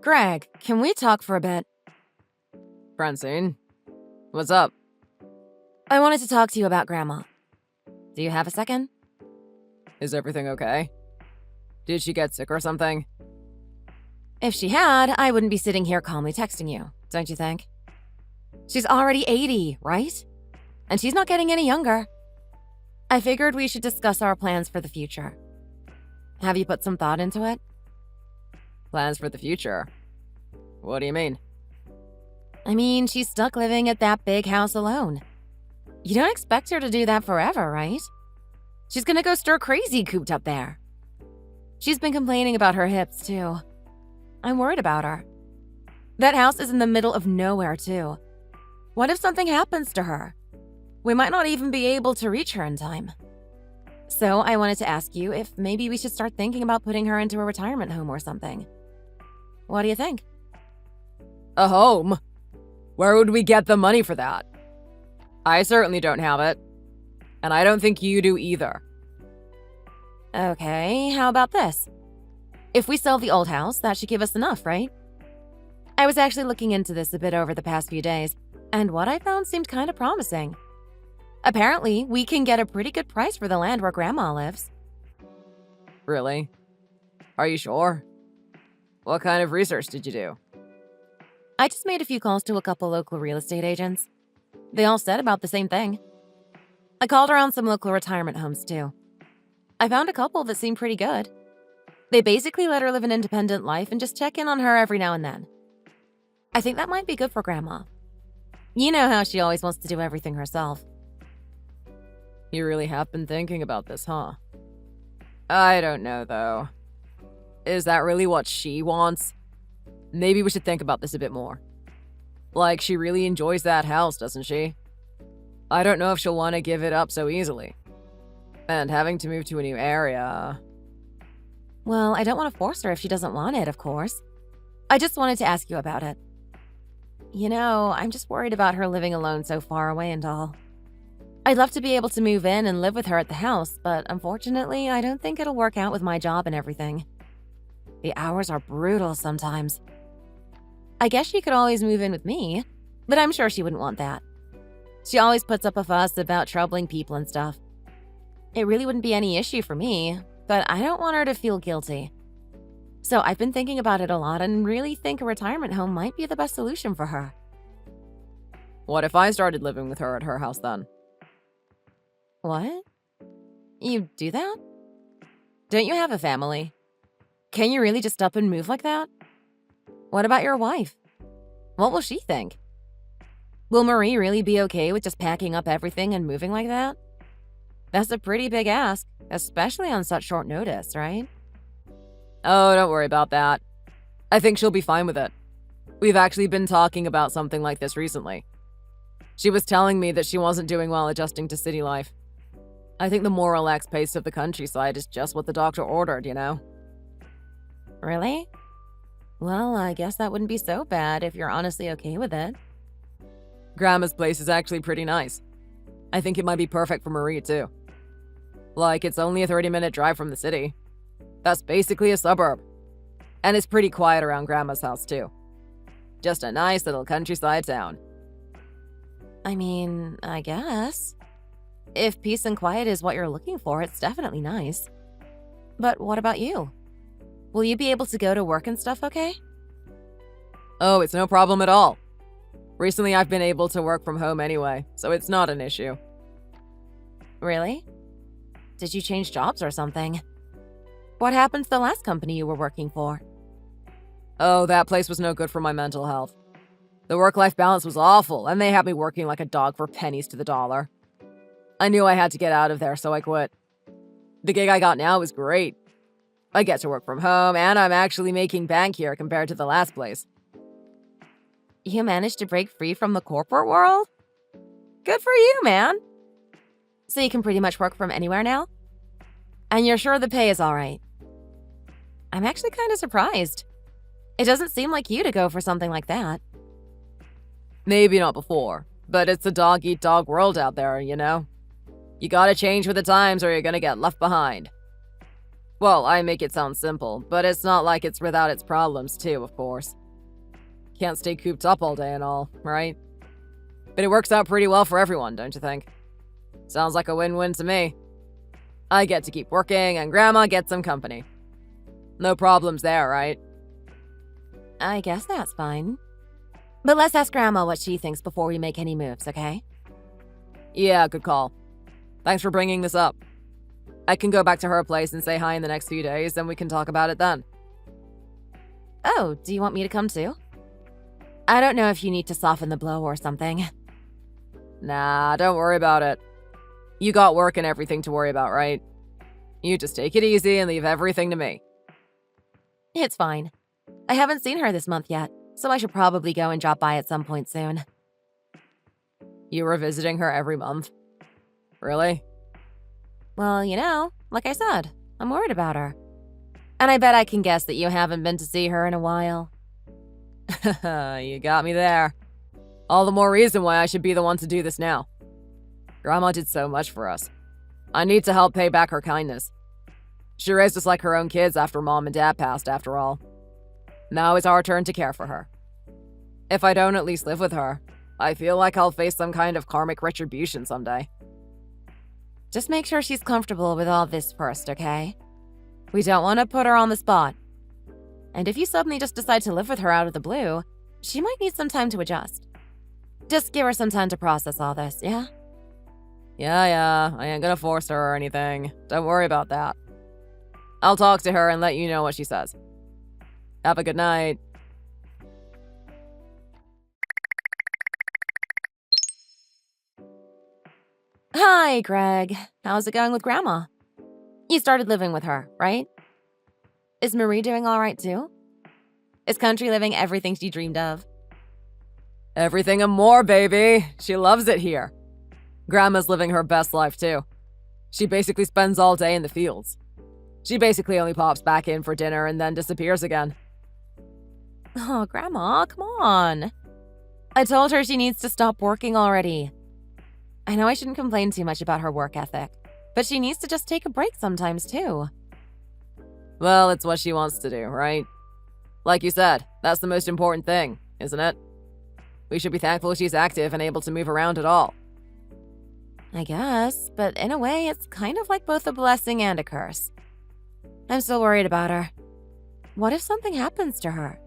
Greg, can we talk for a bit? Francine, what's up? I wanted to talk to you about Grandma. Do you have a second? Is everything okay? Did she get sick or something? If she had, I wouldn't be sitting here calmly texting you, don't you think? She's already 80, right? And she's not getting any younger. I figured we should discuss our plans for the future. Have you put some thought into it? Plans for the future? What do you mean? I mean, she's stuck living at that big house alone. You don't expect her to do that forever, right? She's gonna go stir crazy cooped up there. She's been complaining about her hips, too. I'm worried about her. That house is in the middle of nowhere, too. What if something happens to her? We might not even be able to reach her in time. So I wanted to ask you if maybe we should start thinking about putting her into a retirement home or something. What do you think? A home? Where would we get the money for that? I certainly don't have it. And I don't think you do either. Okay, how about this? If we sell the old house, that should give us enough, right? I was actually looking into this a bit over the past few days, and what I found seemed kind of promising. Apparently, we can get a pretty good price for the land where Grandma lives. Really? Are you sure? What kind of research did you do? I just made a few calls to a couple local real estate agents. They all said about the same thing. I called around some local retirement homes, too. I found a couple that seemed pretty good. They basically let her live an independent life and just check in on her every now and then. I think that might be good for Grandma. You know how she always wants to do everything herself. You really have been thinking about this, huh? I don't know, though. Is that really what she wants? Maybe we should think about this a bit more. Like, she really enjoys that house, doesn't she? I don't know if she'll want to give it up so easily. And having to move to a new area... Well, I don't want to force her if she doesn't want it, of course. I just wanted to ask you about it. You know, I'm just worried about her living alone so far away and all. I'd love to be able to move in and live with her at the house, but unfortunately, I don't think it'll work out with my job and everything. The hours are brutal sometimes. I guess she could always move in with me, but I'm sure she wouldn't want that. She always puts up a fuss about troubling people and stuff. It really wouldn't be any issue for me, but I don't want her to feel guilty. So I've been thinking about it a lot and really think a retirement home might be the best solution for her. What if I started living with her at her house then? What? You do that? Don't you have a family? Can you really just up and move like that? What about your wife? What will she think? Will Marie really be okay with just packing up everything and moving like that? That's a pretty big ask, especially on such short notice, right? Oh, don't worry about that. I think she'll be fine with it. We've actually been talking about something like this recently. She was telling me that she wasn't doing well adjusting to city life. I think the more relaxed pace of the countryside is just what the doctor ordered, you know? Really? Well, I guess that wouldn't be so bad if you're honestly okay with it. Grandma's place is actually pretty nice. I think it might be perfect for Marie, too. Like, it's only a 30-minute drive from the city. That's basically a suburb. And it's pretty quiet around Grandma's house, too. Just a nice little countryside town. I mean, I guess. If peace and quiet is what you're looking for, it's definitely nice. But what about you? Will you be able to go to work and stuff okay? Oh, it's no problem at all. Recently, I've been able to work from home anyway, so it's not an issue. Really? Did you change jobs or something? What happened to the last company you were working for? Oh, that place was no good for my mental health. The work-life balance was awful, and they had me working like a dog for pennies to the dollar. I knew I had to get out of there, so I quit. The gig I got now is great. I get to work from home, and I'm actually making bank here compared to the last place. You managed to break free from the corporate world? Good for you, man. So you can pretty much work from anywhere now? And you're sure the pay is all right? I'm actually kind of surprised. It doesn't seem like you to go for something like that. Maybe not before, but it's a dog-eat-dog world out there, you know? You gotta change with the times or you're gonna get left behind. Well, I make it sound simple, but it's not like it's without its problems too, of course. Can't stay cooped up all day and all, right? But it works out pretty well for everyone, don't you think? Sounds like a win-win to me. I get to keep working, and Grandma gets some company. No problems there, right? I guess that's fine. But let's ask Grandma what she thinks before we make any moves, okay? Yeah, good call. Thanks for bringing this up. I can go back to her place and say hi in the next few days, and we can talk about it then. Oh, do you want me to come too? I don't know if you need to soften the blow or something. Nah, don't worry about it. You got work and everything to worry about, right? You just take it easy and leave everything to me. It's fine. I haven't seen her this month yet, so I should probably go and drop by at some point soon. You were visiting her every month? Really? Well, like I said, I'm worried about her. And I bet I can guess that you haven't been to see her in a while. You got me there. All the more reason why I should be the one to do this now. Grandma did so much for us. I need to help pay back her kindness. She raised us like her own kids after Mom and Dad passed, after all. Now it's our turn to care for her. If I don't at least live with her, I feel like I'll face some kind of karmic retribution someday. Just make sure she's comfortable with all this first, okay? We don't want to put her on the spot. And if you suddenly just decide to live with her out of the blue, she might need some time to adjust. Just give her some time to process all this, yeah? Yeah, I ain't gonna force her or anything. Don't worry about that. I'll talk to her and let you know what she says. Have a good night. Hi, Greg. How's it going with Grandma? You started living with her, right? Is Marie doing all right too? Is country living everything she dreamed of? Everything and more, baby. She loves it here. Grandma's living her best life too. She basically spends all day in the fields. She basically only pops back in for dinner and then disappears again. Oh, Grandma, come on. I told her she needs to stop working already. I know I shouldn't complain too much about her work ethic, but she needs to just take a break sometimes too. Well, it's what she wants to do, right? Like you said, that's the most important thing, isn't it? We should be thankful she's active and able to move around at all. I guess, but in a way, it's kind of like both a blessing and a curse. I'm still worried about her. What if something happens to her?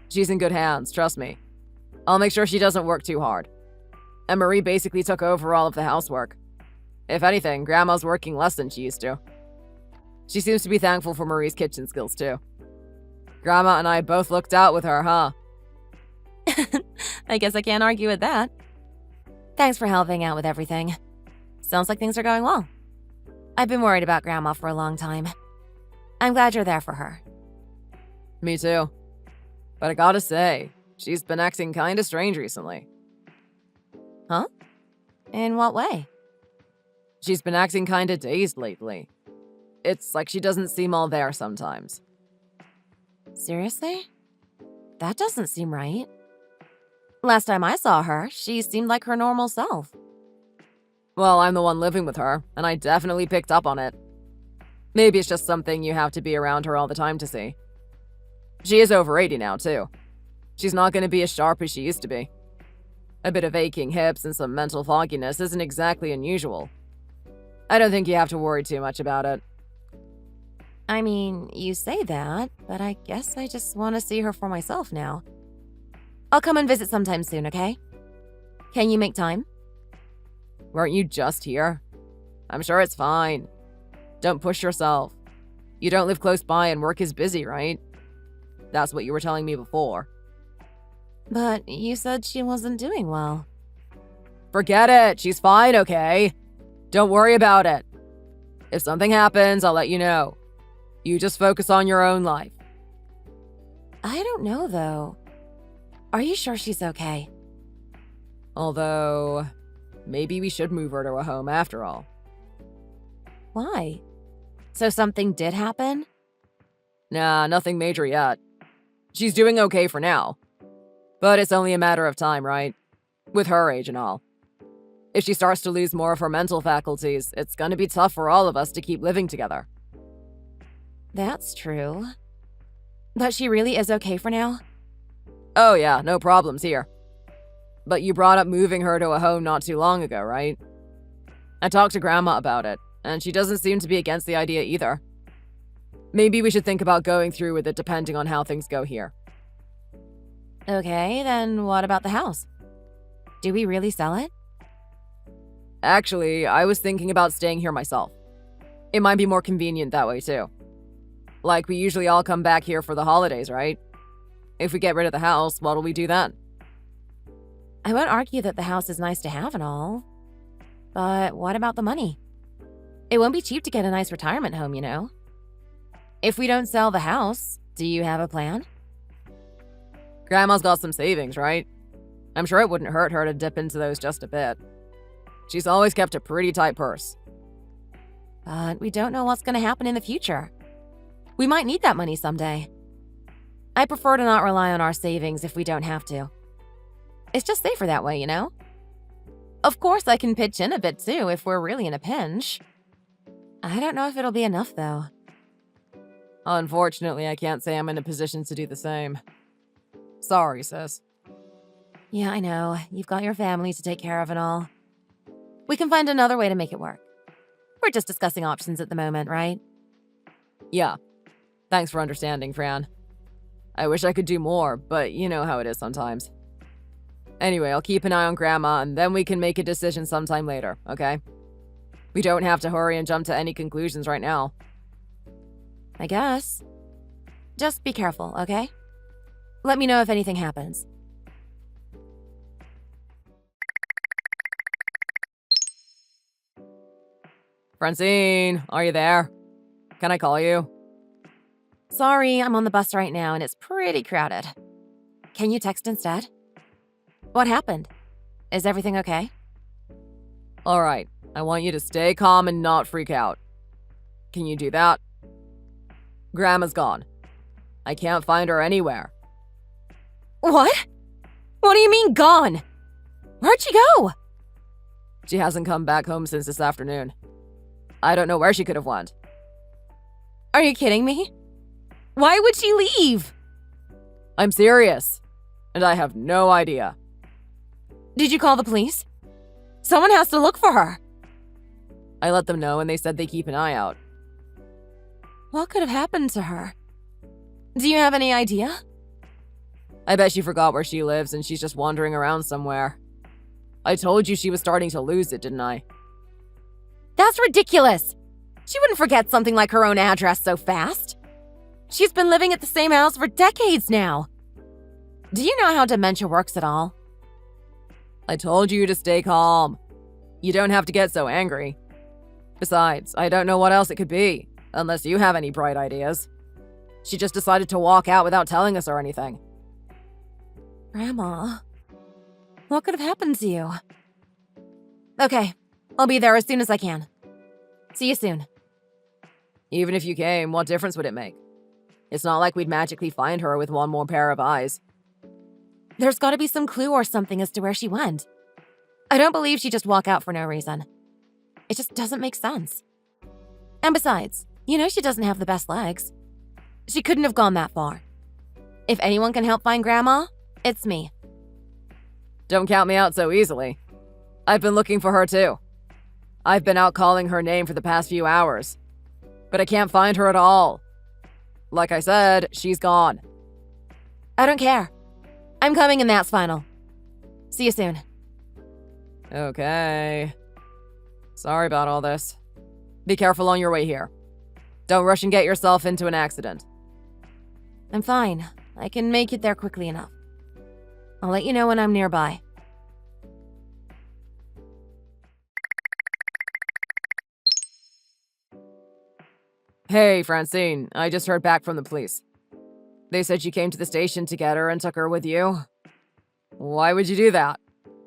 She's in good hands, trust me. I'll make sure she doesn't work too hard. And Marie basically took over all of the housework. If anything, Grandma's working less than she used to. She seems to be thankful for Marie's kitchen skills, too. Grandma and I both looked out with her, huh? I guess I can't argue with that. Thanks for helping out with everything. Sounds like things are going well. I've been worried about Grandma for a long time. I'm glad you're there for her. Me too. But I gotta say, she's been acting kinda strange recently. Huh? In what way? She's been acting kinda dazed lately. It's like she doesn't seem all there sometimes. Seriously? That doesn't seem right. Last time I saw her, she seemed like her normal self. Well, I'm the one living with her, and I definitely picked up on it. Maybe it's just something you have to be around her all the time to see. She is over 80 now, too. She's not going to be as sharp as she used to be. A bit of aching hips and some mental fogginess isn't exactly unusual. I don't think you have to worry too much about it. I mean, you say that, but I guess I just want to see her for myself now. I'll come and visit sometime soon, okay? Can you make time? Weren't you just here? I'm sure it's fine. Don't push yourself. You don't live close by and work is busy, right? That's what you were telling me before. But you said she wasn't doing well. Forget it. She's fine, okay? Don't worry about it. If something happens, I'll let you know. You just focus on your own life. I don't know, though. Are you sure she's okay? Although, maybe we should move her to a home after all. Why? So something did happen? Nah, nothing major yet. She's doing okay for now. But it's only a matter of time, right? With her age and all. If she starts to lose more of her mental faculties, it's gonna be tough for all of us to keep living together. That's true. But she really is okay for now? Oh yeah, no problems here. But you brought up moving her to a home not too long ago, right? I talked to Grandma about it, and she doesn't seem to be against the idea either. Maybe we should think about going through with it depending on how things go here. Okay, then what about the house? Do we really sell it? Actually, I was thinking about staying here myself. It might be more convenient that way too. Like, we usually all come back here for the holidays, right? If we get rid of the house, what'll we do then? I won't argue that the house is nice to have and all. But what about the money? It won't be cheap to get a nice retirement home, you know? If we don't sell the house, do you have a plan? Grandma's got some savings, right? I'm sure it wouldn't hurt her to dip into those just a bit. She's always kept a pretty tight purse. But we don't know what's going to happen in the future. We might need that money someday. I prefer to not rely on our savings if we don't have to. It's just safer that way, you know? Of course, I can pitch in a bit too if we're really in a pinch. I don't know if it'll be enough, though. Unfortunately, I can't say I'm in a position to do the same. Sorry, sis. Yeah, I know. You've got your family to take care of and all. We can find another way to make it work. We're just discussing options at the moment, right? Yeah. Thanks for understanding, Fran. I wish I could do more, but you know how it is sometimes. Anyway, I'll keep an eye on Grandma, and then we can make a decision sometime later, okay? We don't have to hurry and jump to any conclusions right now. I guess. Just be careful, okay? Let me know if anything happens. Francine, are you there? Can I call you? Sorry, I'm on the bus right now and it's pretty crowded. Can you text instead? What happened? Is everything okay? All right, I want you to stay calm and not freak out. Can you do that? Grandma's gone. I can't find her anywhere. What? What do you mean gone? Where'd she go? She hasn't come back home since this afternoon. I don't know where she could have went. Are you kidding me? Why would she leave? I'm serious, and I have no idea. Did you call the police? Someone has to look for her. I let them know and they said they keep an eye out. What could have happened to her? Do you have any idea? I bet she forgot where she lives and she's just wandering around somewhere. I told you she was starting to lose it, didn't I? That's ridiculous. She wouldn't forget something like her own address so fast. She's been living at the same house for decades now. Do you know how dementia works at all? I told you to stay calm. You don't have to get so angry. Besides, I don't know what else it could be, unless you have any bright ideas. She just decided to walk out without telling us or anything. Grandma, what could have happened to you? Okay, I'll be there as soon as I can. See you soon. Even if you came, what difference would it make? It's not like we'd magically find her with one more pair of eyes. There's got to be some clue or something as to where she went. I don't believe she'd just walk out for no reason. It just doesn't make sense. And besides, you know she doesn't have the best legs. She couldn't have gone that far. If anyone can help find Grandma, it's me. Don't count me out so easily. I've been looking for her too. I've been out calling her name for the past few hours. But I can't find her at all. Like I said, she's gone. I don't care. I'm coming and that's final. See you soon. Okay. Sorry about all this. Be careful on your way here. Don't rush and get yourself into an accident. I'm fine. I can make it there quickly enough. I'll let you know when I'm nearby. Hey, Francine, I just heard back from the police. They said you came to the station to get her and took her with you. Why would you do that?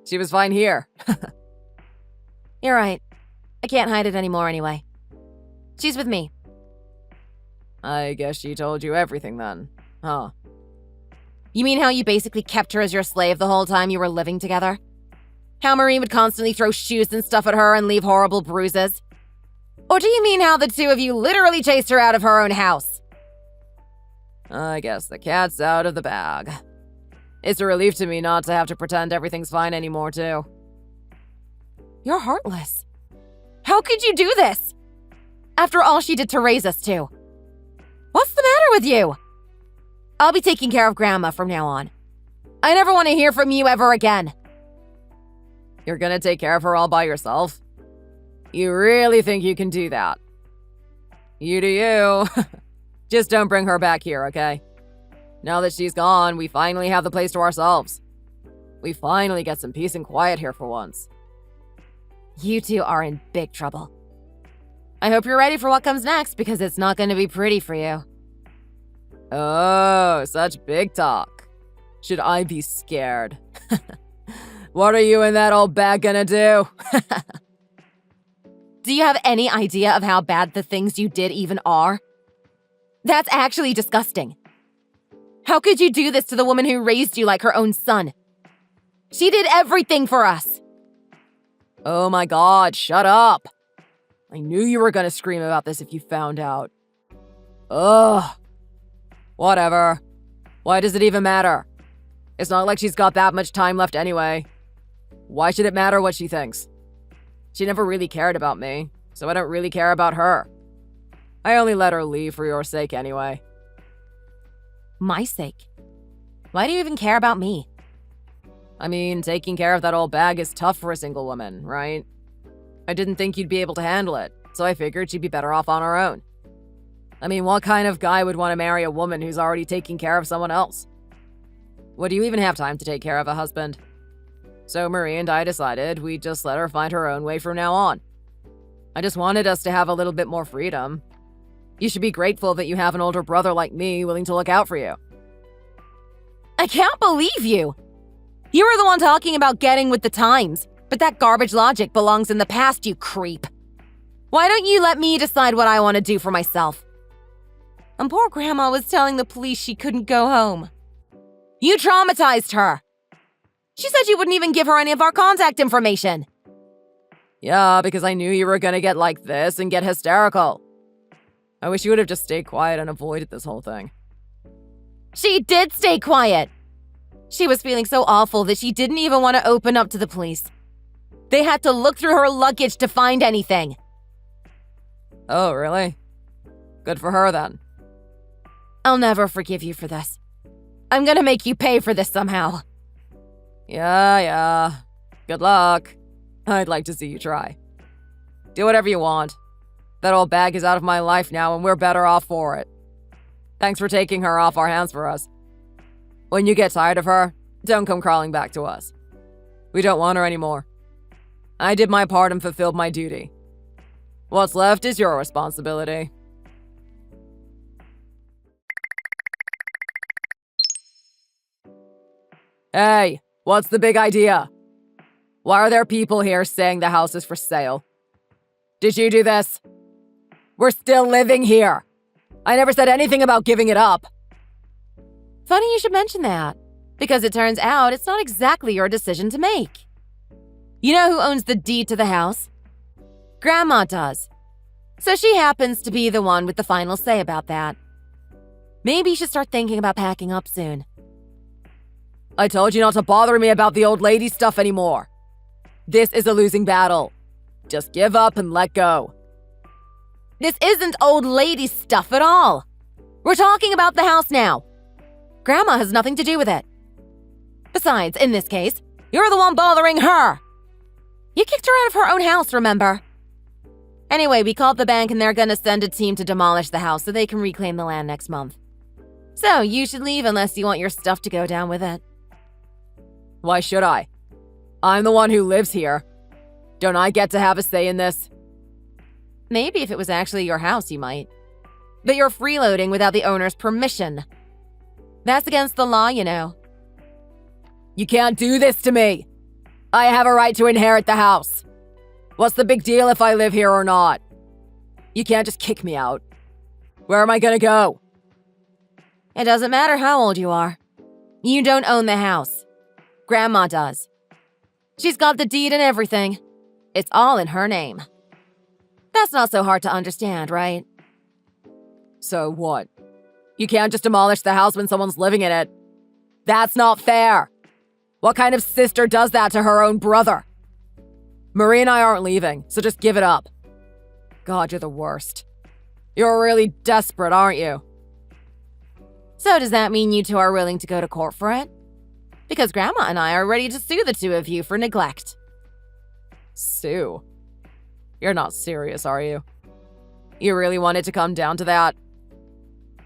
She was fine here. You're right. I can't hide it anymore anyway. She's with me. I guess she told you everything then, huh? You mean how you basically kept her as your slave the whole time you were living together? How Marie would constantly throw shoes and stuff at her and leave horrible bruises? Or do you mean how the two of you literally chased her out of her own house? I guess the cat's out of the bag. It's a relief to me not to have to pretend everything's fine anymore, too. You're heartless. How could you do this? After all she did to raise us two. What's the matter with you? I'll be taking care of Grandma from now on. I never want to hear from you ever again. You're gonna take care of her all by yourself? You really think you can do that? You do you. Just don't bring her back here, okay? Now that she's gone, we finally have the place to ourselves. We finally get some peace and quiet here for once. You two are in big trouble. I hope you're ready for what comes next, because it's not going to be pretty for you. Oh, such big talk. Should I be scared? What are you and that old bag gonna do? Do you have any idea of how bad the things you did even are? That's actually disgusting. How could you do this to the woman who raised you like her own son? She did everything for us. Oh my God, shut up. I knew you were gonna scream about this if you found out. Ugh. Whatever. Why does it even matter? It's not like she's got that much time left anyway. Why should it matter what she thinks? She never really cared about me, so I don't really care about her. I only let her leave for your sake anyway. My sake? Why do you even care about me? I mean, taking care of that old bag is tough for a single woman, right? I didn't think you'd be able to handle it, so I figured she'd be better off on her own. I mean, what kind of guy would want to marry a woman who's already taking care of someone else? Would you even have time to take care of a husband? So Marie and I decided we'd just let her find her own way from now on. I just wanted us to have a little bit more freedom. You should be grateful that you have an older brother like me willing to look out for you. I can't believe you! You were the one talking about getting with the times, but that garbage logic belongs in the past, you creep. Why don't you let me decide what I want to do for myself? And poor Grandma was telling the police she couldn't go home. You traumatized her. She said you wouldn't even give her any of our contact information. Yeah, because I knew you were gonna get like this and get hysterical. I wish you would have just stayed quiet and avoided this whole thing. She did stay quiet. She was feeling so awful that she didn't even want to open up to the police. They had to look through her luggage to find anything. Oh, really? Good for her then. I'll never forgive you for this. I'm gonna make you pay for this somehow. Yeah. Good luck. I'd like to see you try. Do whatever you want. That old bag is out of my life now and we're better off for it. Thanks for taking her off our hands for us. When you get tired of her, don't come crawling back to us. We don't want her anymore. I did my part and fulfilled my duty. What's left is your responsibility. Hey, what's the big idea? Why are there people here saying the house is for sale? Did you do this? We're still living here. I never said anything about giving it up. Funny you should mention that, because it turns out it's not exactly your decision to make. You know who owns the deed to the house? Grandma does. So she happens to be the one with the final say about that. Maybe you should start thinking about packing up soon. I told you not to bother me about the old lady stuff anymore. This is a losing battle. Just give up and let go. This isn't old lady stuff at all. We're talking about the house now. Grandma has nothing to do with it. Besides, in this case, you're the one bothering her. You kicked her out of her own house, remember? Anyway, we called the bank and they're gonna send a team to demolish the house so they can reclaim the land next month. So you should leave unless you want your stuff to go down with it. Why should I? I'm the one who lives here. Don't I get to have a say in this? Maybe if it was actually your house, you might. But you're freeloading without the owner's permission. That's against the law, you know. You can't do this to me. I have a right to inherit the house. What's the big deal if I live here or not? You can't just kick me out. Where am I gonna go? It doesn't matter how old you are. You don't own the house. Grandma does. She's got the deed and everything. It's all in her name. That's not so hard to understand, right? So what? You can't just demolish the house when someone's living in it. That's not fair. What kind of sister does that to her own brother? Marie and I aren't leaving, so just give it up. God, you're the worst. You're really desperate, aren't you? So does that mean you two are willing to go to court for it? Because Grandma and I are ready to sue the two of you for neglect. Sue? You're not serious, are you? You really want it to come down to that?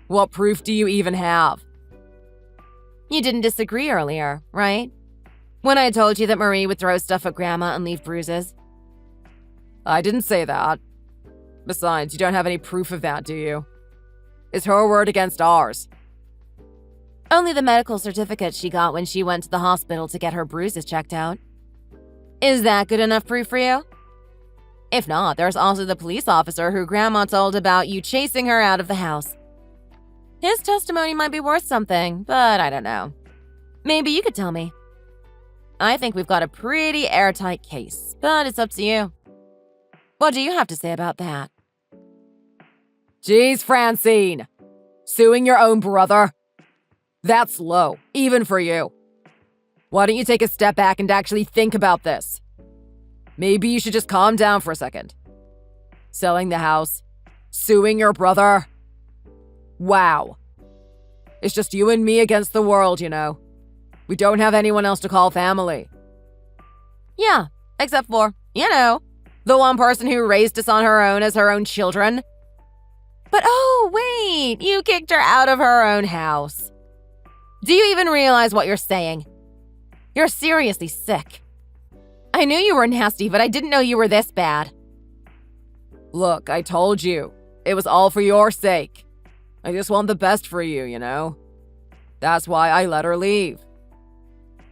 What proof do you even have? You didn't disagree earlier, right? When I told you that Marie would throw stuff at Grandma and leave bruises. I didn't say that. Besides, you don't have any proof of that, do you? Is her word against ours? Only the medical certificate she got when she went to the hospital to get her bruises checked out. Is that good enough proof for you? If not, there's also the police officer who Grandma told about you chasing her out of the house. His testimony might be worth something, but I don't know. Maybe you could tell me. I think we've got a pretty airtight case, but it's up to you. What do you have to say about that? Jeez, Francine! Suing your own brother? That's low, even for you. Why don't you take a step back and actually think about this? Maybe you should just calm down for a second. Selling the house? Suing your brother? Wow. It's just you and me against the world, you know. We don't have anyone else to call family. Yeah, except for, the one person who raised us on her own as her own children. But oh, wait, you kicked her out of her own house. Do you even realize what you're saying? You're seriously sick. I knew you were nasty, but I didn't know you were this bad. Look, I told you. It was all for your sake. I just want the best for you, you know? That's why I let her leave.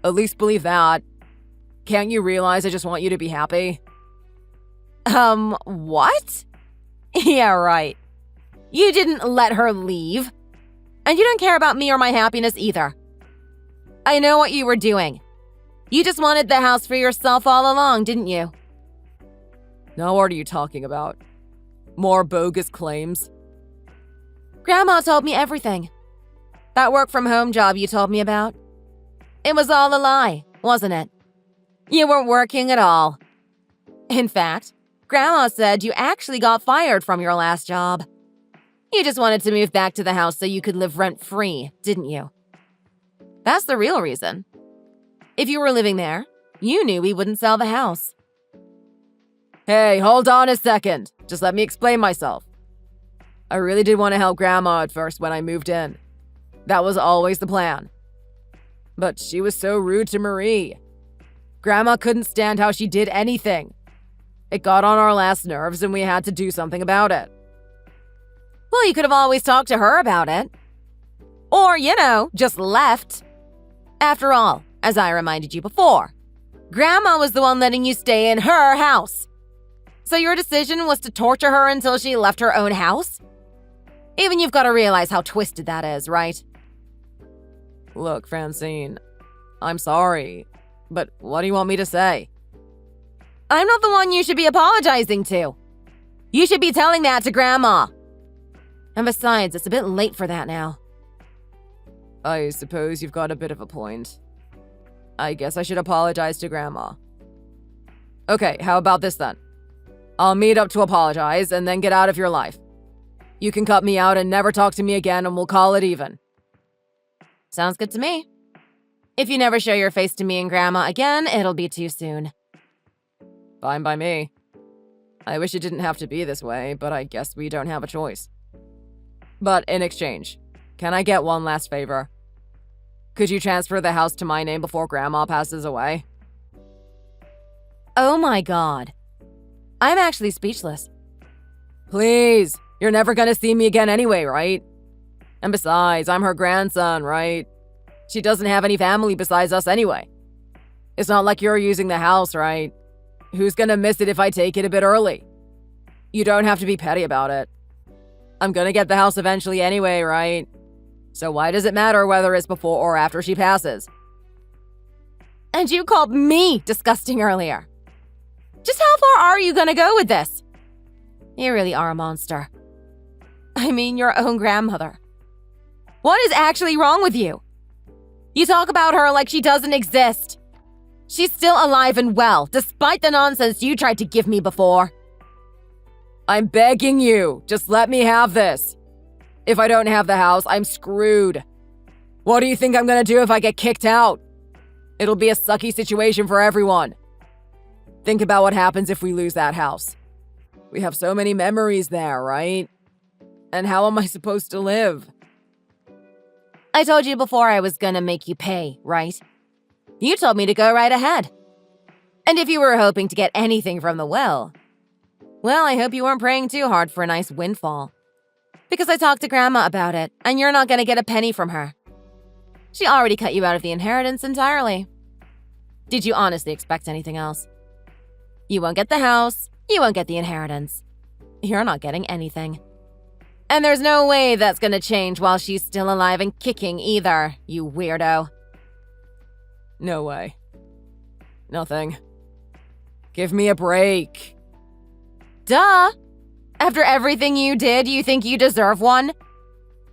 At least believe that. Can't you realize I just want you to be happy? What? Yeah, right. You didn't let her leave. And you don't care about me or my happiness either. I know what you were doing. You just wanted the house for yourself all along, didn't you? Now what are you talking about? More bogus claims? Grandma told me everything. That work-from-home job you told me about. It was all a lie, wasn't it? You weren't working at all. In fact, Grandma said you actually got fired from your last job. You just wanted to move back to the house so you could live rent-free, didn't you? That's the real reason. If you were living there, you knew we wouldn't sell the house. Hey, hold on a second. Just let me explain myself. I really did want to help Grandma at first when I moved in. That was always the plan. But she was so rude to Marie. Grandma couldn't stand how she did anything. It got on our last nerves and we had to do something about it. Well, you could have always talked to her about it. Or, just left. After all, as I reminded you before, Grandma was the one letting you stay in her house. So your decision was to torture her until she left her own house? Even you've got to realize how twisted that is, right? Look, Francine, I'm sorry, but what do you want me to say? I'm not the one you should be apologizing to. You should be telling that to Grandma. And besides, it's a bit late for that now. I suppose you've got a bit of a point. I guess I should apologize to Grandma. Okay, how about this then? I'll meet up to apologize and then get out of your life. You can cut me out and never talk to me again and we'll call it even. Sounds good to me. If you never show your face to me and Grandma again, it'll be too soon. Fine by me. I wish it didn't have to be this way, but I guess we don't have a choice. But in exchange, can I get one last favor? Could you transfer the house to my name before Grandma passes away? Oh my God. I'm actually speechless. Please, you're never gonna see me again anyway, right? And besides, I'm her grandson, right? She doesn't have any family besides us anyway. It's not like you're using the house, right? Who's gonna miss it if I take it a bit early? You don't have to be petty about it. I'm gonna get the house eventually anyway, right? So why does it matter whether it's before or after she passes? And you called me disgusting earlier. Just how far are you gonna go with this? You really are a monster. I mean, your own grandmother. What is actually wrong with you? You talk about her like she doesn't exist. She's still alive and well, despite the nonsense you tried to give me before. I'm begging you, just let me have this. If I don't have the house, I'm screwed. What do you think I'm gonna do if I get kicked out? It'll be a sucky situation for everyone. Think about what happens if we lose that house. We have so many memories there, right? And how am I supposed to live? I told you before I was gonna make you pay, right? You told me to go right ahead. And if you were hoping to get anything from the will, well, I hope you weren't praying too hard for a nice windfall. Because I talked to Grandma about it, and you're not gonna get a penny from her. She already cut you out of the inheritance entirely. Did you honestly expect anything else? You won't get the house, you won't get the inheritance. You're not getting anything. And there's no way that's gonna change while she's still alive and kicking either, you weirdo. No way. Nothing. Give me a break. Duh! After everything you did, you think you deserve one?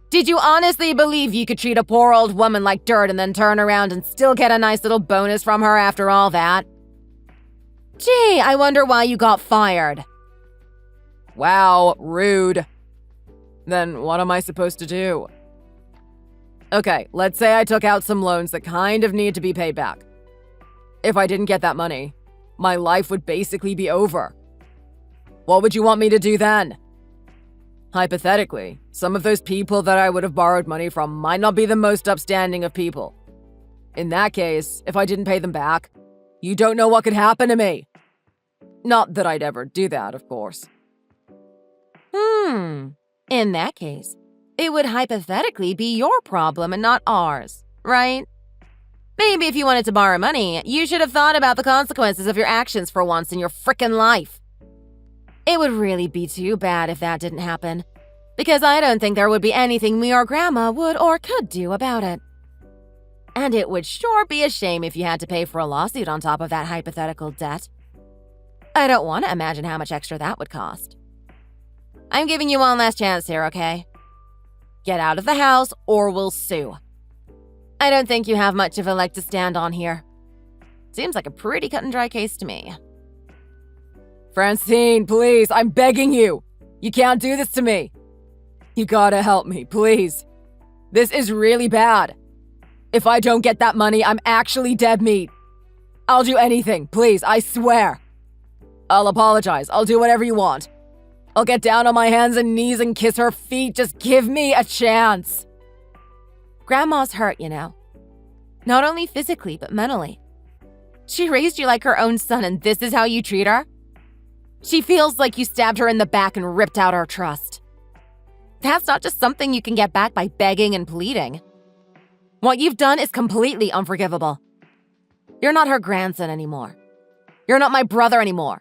Did you honestly believe you could treat a poor old woman like dirt and then turn around and still get a nice little bonus from her after all that? Gee, I wonder why you got fired. Wow, rude. Then what am I supposed to do? Okay, let's say I took out some loans that kind of need to be paid back. If I didn't get that money, my life would basically be over. What would you want me to do then? Hypothetically, some of those people that I would have borrowed money from might not be the most upstanding of people. In that case, if I didn't pay them back, you don't know what could happen to me. Not that I'd ever do that, of course. In that case, it would hypothetically be your problem and not ours, right? Maybe if you wanted to borrow money, you should have thought about the consequences of your actions for once in your frickin' life. It would really be too bad if that didn't happen, because I don't think there would be anything me or Grandma would or could do about it. And it would sure be a shame if you had to pay for a lawsuit on top of that hypothetical debt. I don't want to imagine how much extra that would cost. I'm giving you one last chance here, okay? Get out of the house or we'll sue. I don't think you have much of a leg to stand on here. Seems like a pretty cut and dry case to me. Francine, please, I'm begging you. You can't do this to me. You gotta help me, please. This is really bad. If I don't get that money, I'm actually dead meat. I'll do anything, please, I swear. I'll apologize. I'll do whatever you want. I'll get down on my hands and knees and kiss her feet. Just give me a chance. Grandma's hurt, you know. Not only physically, but mentally. She raised you like her own son, and this is how you treat her? She feels like you stabbed her in the back and ripped out her trust. That's not just something you can get back by begging and pleading. What you've done is completely unforgivable. You're not her grandson anymore. You're not my brother anymore.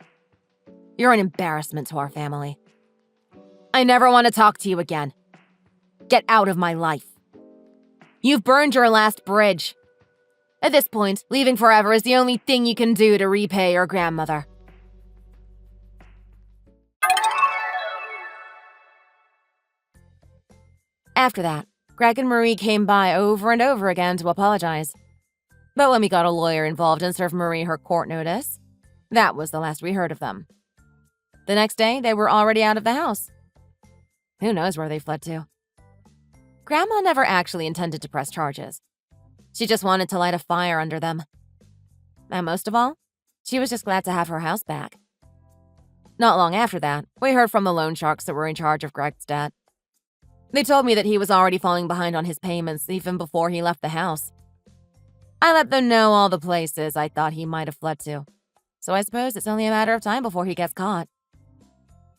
You're an embarrassment to our family. I never want to talk to you again. Get out of my life. You've burned your last bridge. At this point, leaving forever is the only thing you can do to repay your grandmother. After that, Greg and Marie came by over and over again to apologize. But when we got a lawyer involved and served Marie her court notice, that was the last we heard of them. The next day, they were already out of the house. Who knows where they fled to? Grandma never actually intended to press charges. She just wanted to light a fire under them. And most of all, she was just glad to have her house back. Not long after that, we heard from the loan sharks that were in charge of Greg's debt. They told me that he was already falling behind on his payments even before he left the house. I let them know all the places I thought he might have fled to, so I suppose it's only a matter of time before he gets caught.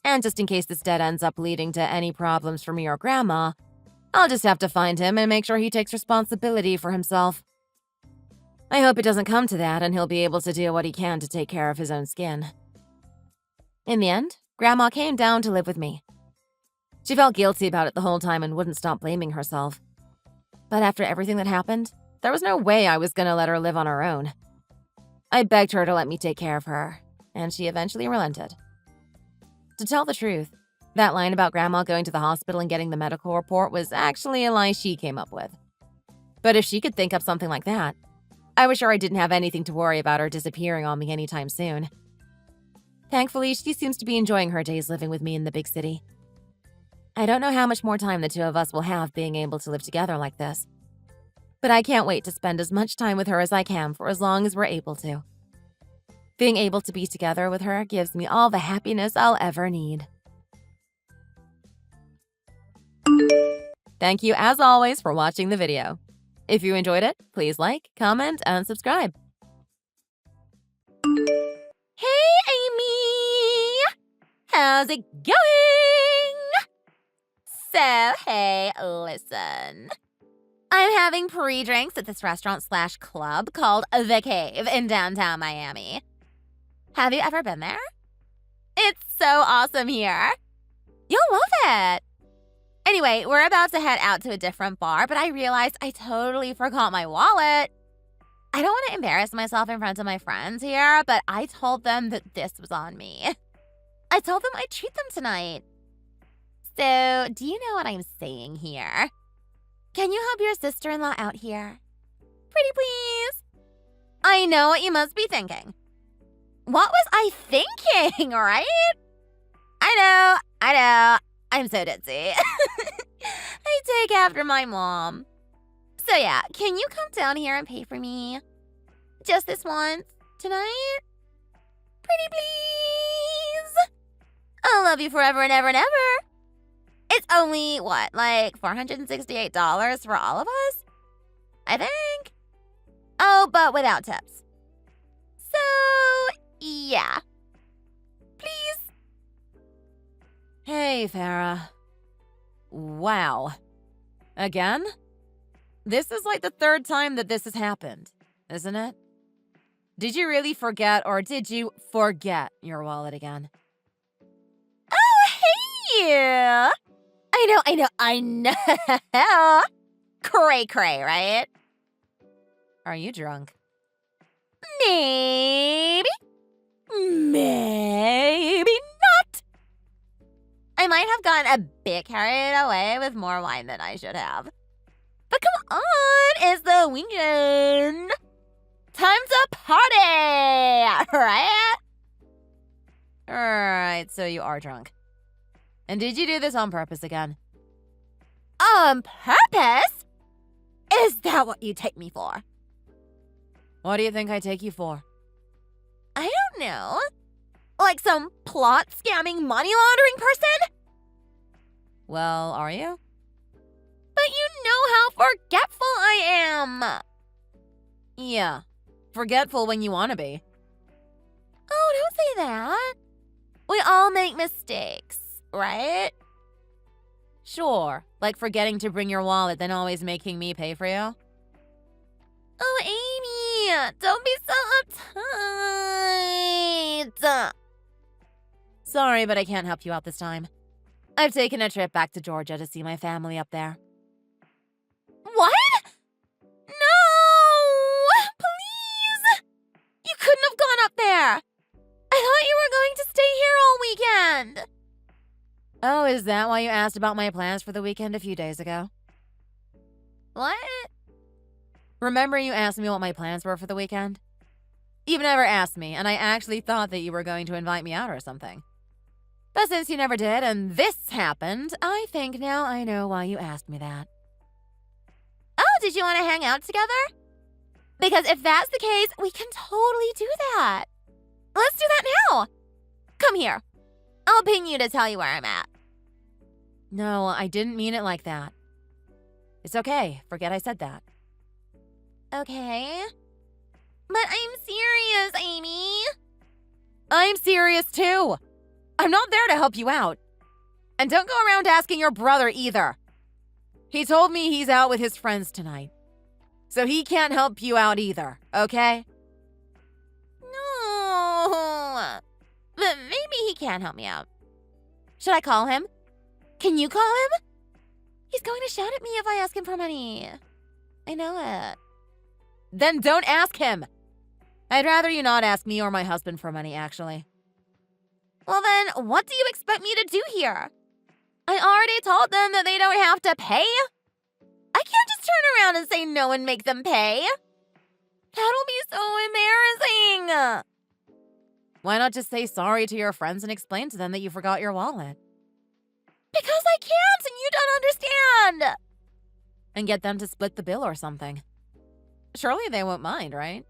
And just in case this debt ends up leading to any problems for me or Grandma, I'll just have to find him and make sure he takes responsibility for himself. I hope it doesn't come to that and he'll be able to do what he can to take care of his own skin. In the end, Grandma came down to live with me. She felt guilty about it the whole time and wouldn't stop blaming herself. But after everything that happened, there was no way I was going to let her live on her own. I begged her to let me take care of her, and she eventually relented. To tell the truth, That line about Grandma going to the hospital and getting the medical report was actually a lie she came up with. But if she could think up something like that, I was sure I didn't have anything to worry about her disappearing on me anytime soon. Thankfully, she seems to be enjoying her days living with me in the big city. I don't know how much more time the two of us will have being able to live together like this. But I can't wait to spend as much time with her as I can for as long as we're able to. Being able to be together with her gives me all the happiness I'll ever need. Thank you, as always, for watching the video. If you enjoyed it, please like, comment, and subscribe. Hey, Amy! How's it going? So, hey, listen. I'm having pre-drinks at this restaurant/club called The Cave in downtown Miami. Have you ever been there? It's so awesome here. You'll love it. Anyway, we're about to head out to a different bar, but I realized I totally forgot my wallet. I don't want to embarrass myself in front of my friends here, but I told them that this was on me. I told them I'd treat them tonight. So, do you know what I'm saying here? Can you help your sister-in-law out here? Pretty please. I know what you must be thinking. What was I thinking, right? I know. I'm so ditzy. I take after my mom. So yeah, can you come down here and pay for me? Just this once, tonight? Pretty please. I'll love you forever and ever and ever. It's only, what, like $468 for all of us? I think. Oh, but without tips. So, yeah. Please. Hey, Farah. Wow. Again? This is like the third time that this has happened, isn't it? Did you really forget, or did you forget your wallet again? Oh, hey! I know. Cray, right? Are you drunk? Maybe not. I might have gotten a bit carried away with more wine than I should have. But come on, it's the weekend. Time to party, right? Alright, so you are drunk. And did you do this on purpose again? On purpose? Is that what you take me for? What do you think I take you for? I don't know. Like some plot scamming money laundering person? Well, are you? But you know how forgetful I am. Yeah. Forgetful when you want to be. Oh, don't say that. We all make mistakes, right? Sure. Like forgetting to bring your wallet, then always making me pay for you? Oh, Amy, don't be so uptight. Sorry, but I can't help you out this time. I've taken a trip back to Georgia to see my family up there. What? No! Please! You couldn't have gone up there. I thought you were going to stay here all weekend. Oh, is that why you asked about my plans for the weekend a few days ago? What? Remember you asked me what my plans were for the weekend? You've never asked me, and I actually thought that you were going to invite me out or something. But since you never did, and this happened, I think now I know why you asked me that. Oh, did you want to hang out together? Because if that's the case, we can totally do that. Let's do that now. Come here. I'll ping you to tell you where I'm at. No, I didn't mean it like that. It's okay. Forget I said that. Okay. But I'm serious, Amy. I'm serious too. I'm not there to help you out. And don't go around asking your brother either. He told me he's out with his friends tonight. So he can't help you out either, okay? No. But maybe he can help me out. Should I call him? Can you call him? He's going to shout at me if I ask him for money. I know it. Then don't ask him. I'd rather you not ask me or my husband for money, actually. Well then, what do you expect me to do here? I already told them that they don't have to pay. I can't just turn around and say no and make them pay. That'll be so embarrassing. Why not just say sorry to your friends and explain to them that you forgot your wallet? Because I can't and you don't understand. And get them to split the bill or something. Surely they won't mind, right?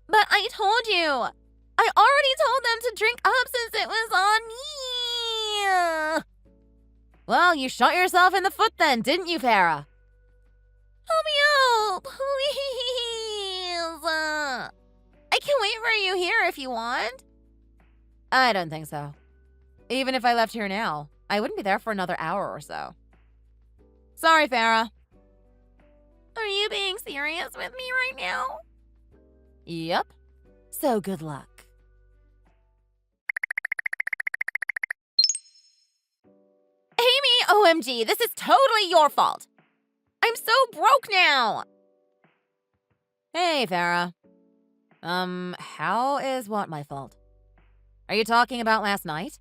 But I told you. I already told them to drink up since it was on me. Well, you shot yourself in the foot then, didn't you, Farah? Help me out, please. I can wait for you here if you want. I don't think so. Even if I left here now, I wouldn't be there for another hour or so. Sorry, Farah. Are you being serious with me right now? Yep. So good luck. Amy, OMG, this is totally your fault. I'm so broke now. Hey, Farah. How is what my fault? Are you talking about last night?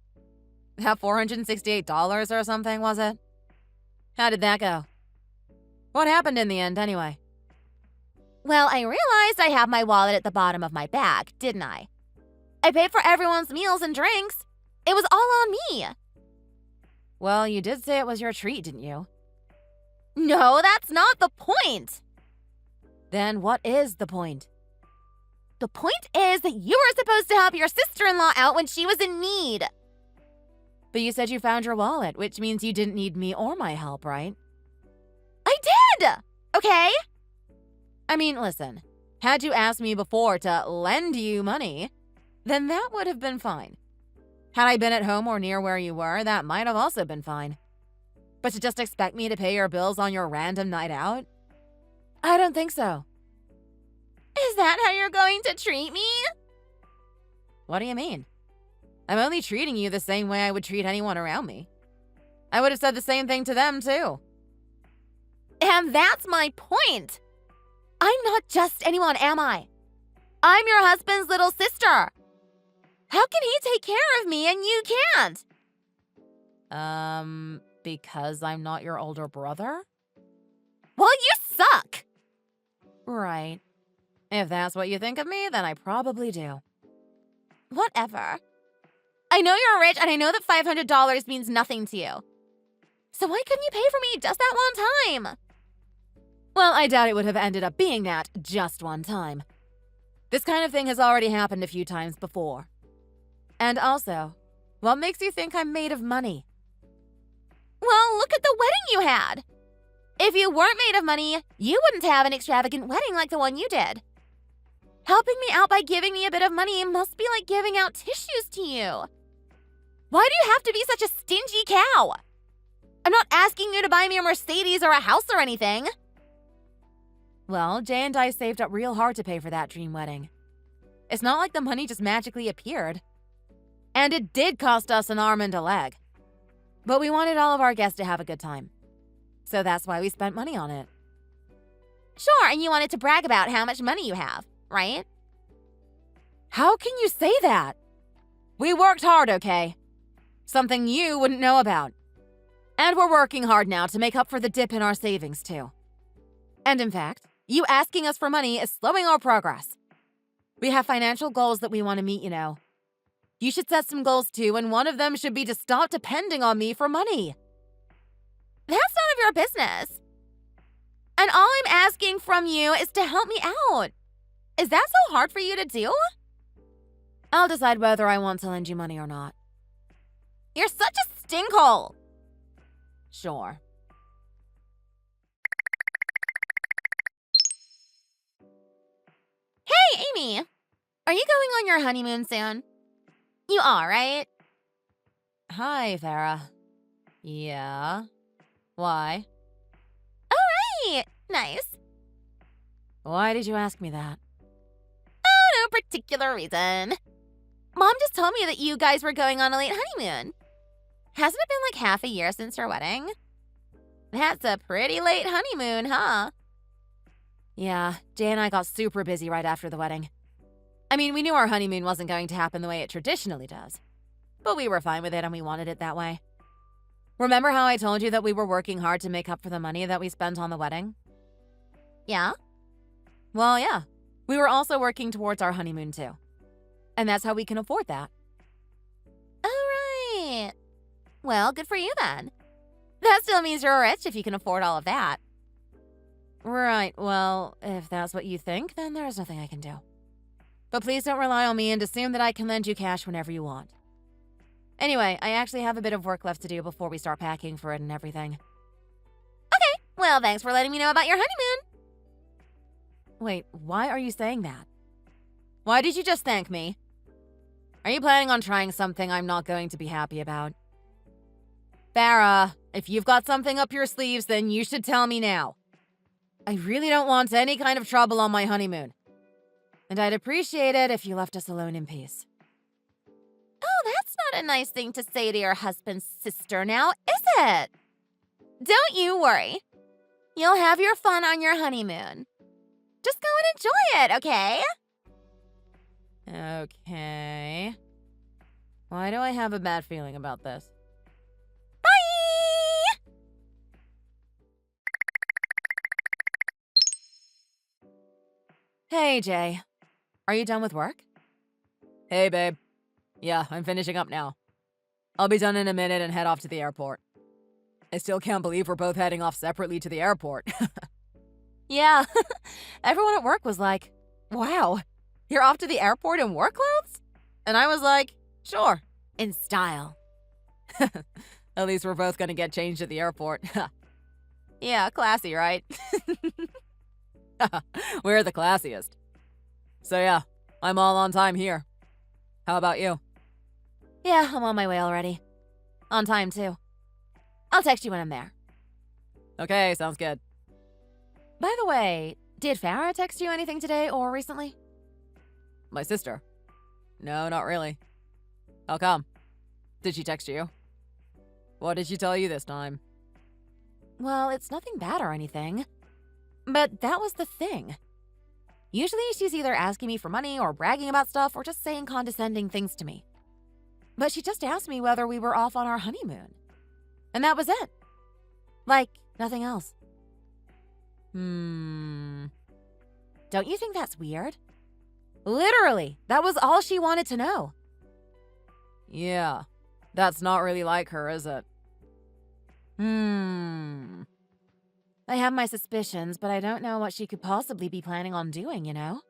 That $468 or something, was it? How did that go? What happened in the end, anyway? Well, I realized I have my wallet at the bottom of my bag, didn't I? I paid for everyone's meals and drinks. It was all on me. Well, you did say it was your treat, didn't you? No, that's not the point. Then what is the point? The point is that you were supposed to help your sister-in-law out when she was in need. But you said you found your wallet, which means you didn't need me or my help, right? I did! Okay? I mean, listen, had you asked me before to lend you money, then that would have been fine. Had I been at home or near where you were, that might have also been fine. But to just expect me to pay your bills on your random night out? I don't think so. Is that how you're going to treat me? What do you mean? I'm only treating you the same way I would treat anyone around me. I would have said the same thing to them, too. And that's my point. I'm not just anyone, am I? I'm your husband's little sister. How can he take care of me and you can't? Because I'm not your older brother? Well, you suck. Right. If that's what you think of me, then I probably do. Whatever. I know you're rich and I know that $500 means nothing to you. So why couldn't you pay for me just that one time? Well, I doubt it would have ended up being that just one time. This kind of thing has already happened a few times before. And also, what makes you think I'm made of money? Well, look at the wedding you had. If you weren't made of money, you wouldn't have an extravagant wedding like the one you did. Helping me out by giving me a bit of money must be like giving out tissues to you. Why do you have to be such a stingy cow? I'm not asking you to buy me a Mercedes or a house or anything. Well, Jay and I saved up real hard to pay for that dream wedding. It's not like the money just magically appeared. And it did cost us an arm and a leg. But we wanted all of our guests to have a good time. So that's why we spent money on it. Sure, and you wanted to brag about how much money you have, right? How can you say that? We worked hard, okay? Something you wouldn't know about. And we're working hard now to make up for the dip in our savings, too. And in fact, you asking us for money is slowing our progress. We have financial goals that we want to meet, you know. You should set some goals too, and one of them should be to stop depending on me for money. That's none of your business. And all I'm asking from you is to help me out. Is that so hard for you to do? I'll decide whether I want to lend you money or not. You're such a stinkhole. Sure. Hey, Amy. Are you going on your honeymoon soon? You are, right? Hi, Farah. Yeah? Why? All right. Nice. Why did you ask me that? Oh, no particular reason. Mom just told me that you guys were going on a late honeymoon. Hasn't it been like half a year since your wedding? That's a pretty late honeymoon, huh? Yeah, Jay and I got super busy right after the wedding. I mean, we knew our honeymoon wasn't going to happen the way it traditionally does. But we were fine with it and we wanted it that way. Remember how I told you that we were working hard to make up for the money that we spent on the wedding? Yeah? Well, yeah. We were also working towards our honeymoon, too. And that's how we can afford that. Oh, right. Well, good for you then. That still means you're rich if you can afford all of that. Right, well, if that's what you think, then there's nothing I can do. But please don't rely on me and assume that I can lend you cash whenever you want. Anyway, I actually have a bit of work left to do before we start packing for it and everything. Okay, well, thanks for letting me know about your honeymoon. Wait, why are you saying that? Why did you just thank me? Are you planning on trying something I'm not going to be happy about? Farah, if you've got something up your sleeves, then you should tell me now. I really don't want any kind of trouble on my honeymoon. And I'd appreciate it if you left us alone in peace. Oh, that's not a nice thing to say to your husband's sister now, is it? Don't you worry. You'll have your fun on your honeymoon. Just go and enjoy it, okay? Okay. Why do I have a bad feeling about this? Bye! Hey, Jay. Are you done with work? Hey, babe. Yeah, I'm finishing up now. I'll be done in a minute and head off to the airport. I still can't believe we're both heading off separately to the airport. Yeah. Everyone at work was like, wow, you're off to the airport in work clothes? And I was like, sure, in style. At least we're both gonna get changed at the airport. Yeah, classy, right? We're the classiest. So yeah, I'm all on time here. How about you? Yeah, I'm on my way already. On time, too. I'll text you when I'm there. Okay, sounds good. By the way, did Farah text you anything today or recently? My sister? No, not really. How come? Did she text you? What did she tell you this time? Well, it's nothing bad or anything. But that was the thing. Usually she's either asking me for money or bragging about stuff or just saying condescending things to me. But she just asked me whether we were off on our honeymoon. And that was it. Like, nothing else. Don't you think that's weird? Literally, that was all she wanted to know. Yeah, that's not really like her, is it? I have my suspicions, but I don't know what she could possibly be planning on doing, you know?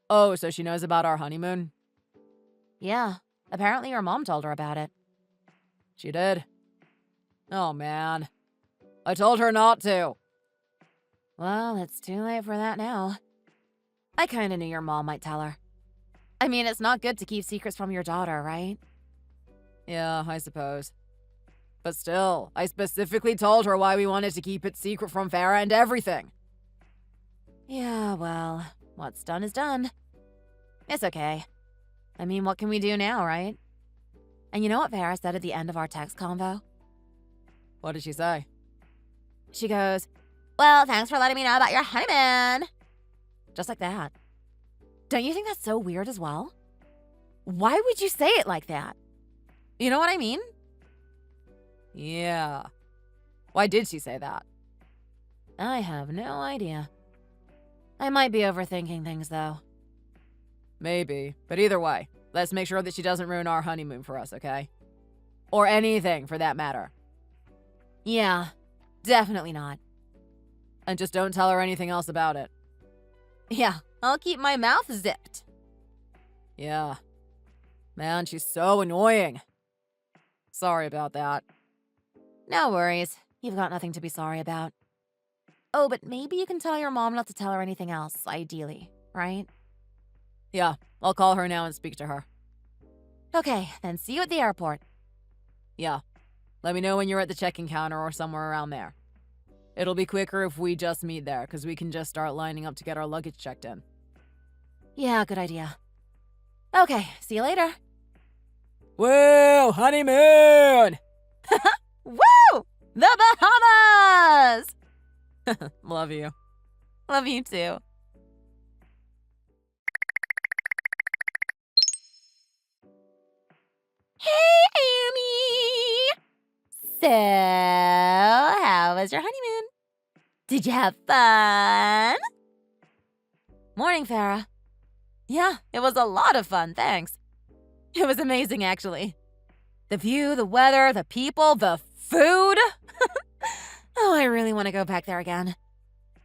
Oh, so she knows about our honeymoon? Yeah, apparently her mom told her about it. She did? Oh, man. I told her not to. Well, it's too late for that now. I kinda knew your mom might tell her. I mean, it's not good to keep secrets from your daughter, right? Yeah, I suppose. But still, I specifically told her why we wanted to keep it secret from Farah and everything. Yeah, well, what's done is done. It's okay. I mean, what can we do now, right? And you know what Farah said at the end of our text convo? What did she say? She goes, well, thanks for letting me know about your honeymoon. Just like that. Don't you think that's so weird as well? Why would you say it like that? You know what I mean? Yeah. Why did she say that? I have no idea. I might be overthinking things, though. Maybe. But either way, let's make sure that she doesn't ruin our honeymoon for us, okay? Or anything, for that matter. Yeah, definitely not. And just don't tell her anything else about it. Yeah, I'll keep my mouth zipped. Yeah. Man, she's so annoying. Sorry about that. No worries. You've got nothing to be sorry about. Oh, but maybe you can tell your mom not to tell her anything else, ideally, right? Yeah, I'll call her now and speak to her. Okay, then see you at the airport. Yeah. Let me know when you're at the check-in counter or somewhere around there. It'll be quicker if we just meet there, because we can just start lining up to get our luggage checked in. Yeah, good idea. Okay, see you later. Woo! Honeymoon! Woo! The Bahamas! Love you. Love you too. Hey, Amy! So, how was your honeymoon? Did you have fun? Morning, Farah. Yeah, it was a lot of fun, thanks. It was amazing, actually. The view, the weather, the people, the food. Oh, I really want to go back there again.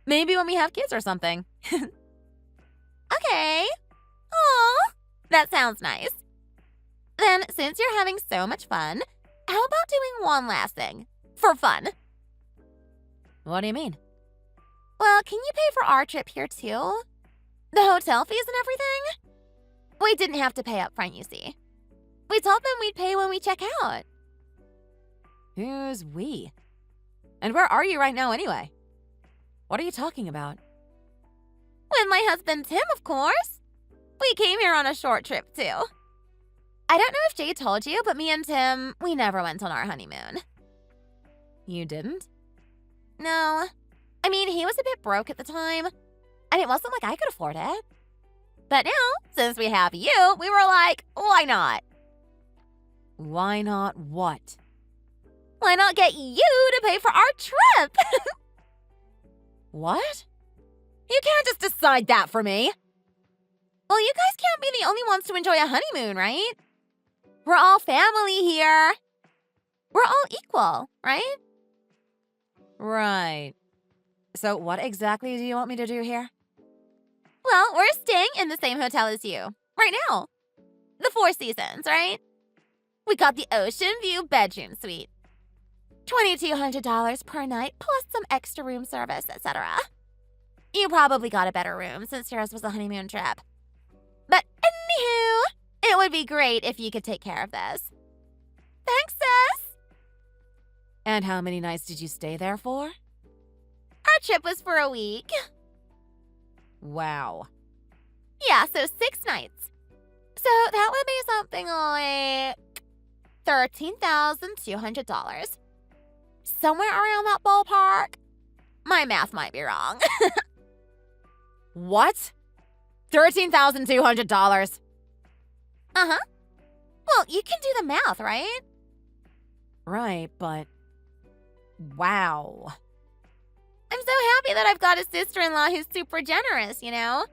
Maybe when we have kids or something. Okay. Aw, that sounds nice. Then, since you're having so much fun, how about doing one last thing? For fun. What do you mean? Well, can you pay for our trip here too? The hotel fees and everything? We didn't have to pay up front, you see. We told them we'd pay when we check out. Who's we? And where are you right now anyway? What are you talking about? With my husband Tim, of course. We came here on a short trip too. I don't know if Jay told you, but me and Tim, we never went on our honeymoon. You didn't? No. I mean, he was a bit broke at the time, and it wasn't like I could afford it. But now, since we have you, we were like, why not? Why not what? Why not get you to pay for our trip? What? You can't just decide that for me. Well, you guys can't be the only ones to enjoy a honeymoon, right? We're all family here. We're all equal, right? Right. So what exactly do you want me to do here? Well, we're staying in the same hotel as you, right now. The Four Seasons, right? We got the ocean view bedroom suite. $2,200 per night, plus some extra room service, etc. You probably got a better room since yours was a honeymoon trip. But anywho, it would be great if you could take care of this. Thanks, sis. And how many nights did you stay there for? Our trip was for a week. Wow. Yeah, so 6 nights. So that would be something like $13,200. Somewhere around that ballpark. My math might be wrong. What? $13,200? Uh-huh. Well, you can do the math, right? Right, but... Wow. I'm so happy that I've got a sister-in-law who's super generous, you know?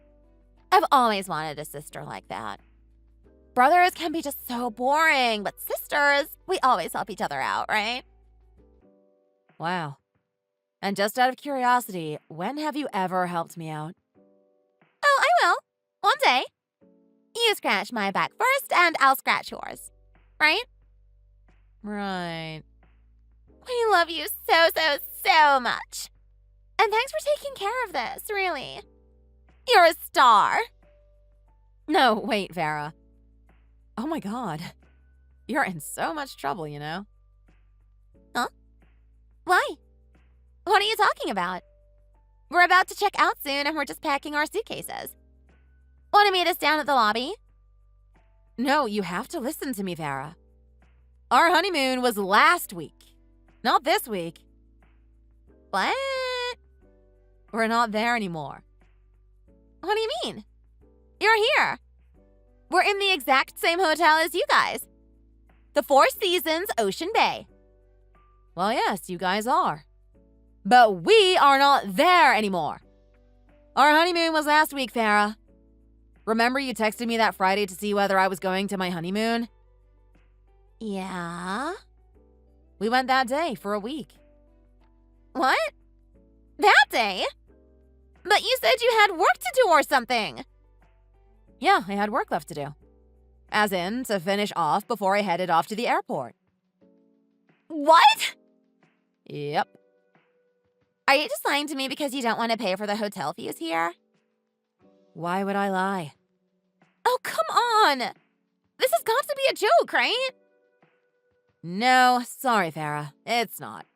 I've always wanted a sister like that. Brothers can be just so boring, but sisters, we always help each other out, right? Wow. And just out of curiosity, when have you ever helped me out? Oh, I will. One day. You scratch my back first, and I'll scratch yours. Right? Right. We love you so much. And thanks for taking care of this, really. You're a star. No, wait, Vera. Oh my god. You're in so much trouble, you know? Huh? Why? What are you talking about? We're about to check out soon and we're just packing our suitcases. Want to meet us down at the lobby? No, you have to listen to me, Vera. Our honeymoon was last week, not this week. What? We're not there anymore. What do you mean? You're here. We're in the exact same hotel as you guys. The Four Seasons Ocean Bay. Well, yes, you guys are. But we are not there anymore. Our honeymoon was last week, Farah. Remember you texted me that Friday to see whether I was going to my honeymoon? Yeah? We went that day for a week. What? That day? But you said you had work to do or something. Yeah, I had work left to do. As in, to finish off before I headed off to the airport. What? Yep. Are you just lying to me because you don't want to pay for the hotel fees here? Why would I lie? Oh, come on! This has got to be a joke, right? No, sorry, Farah. It's not.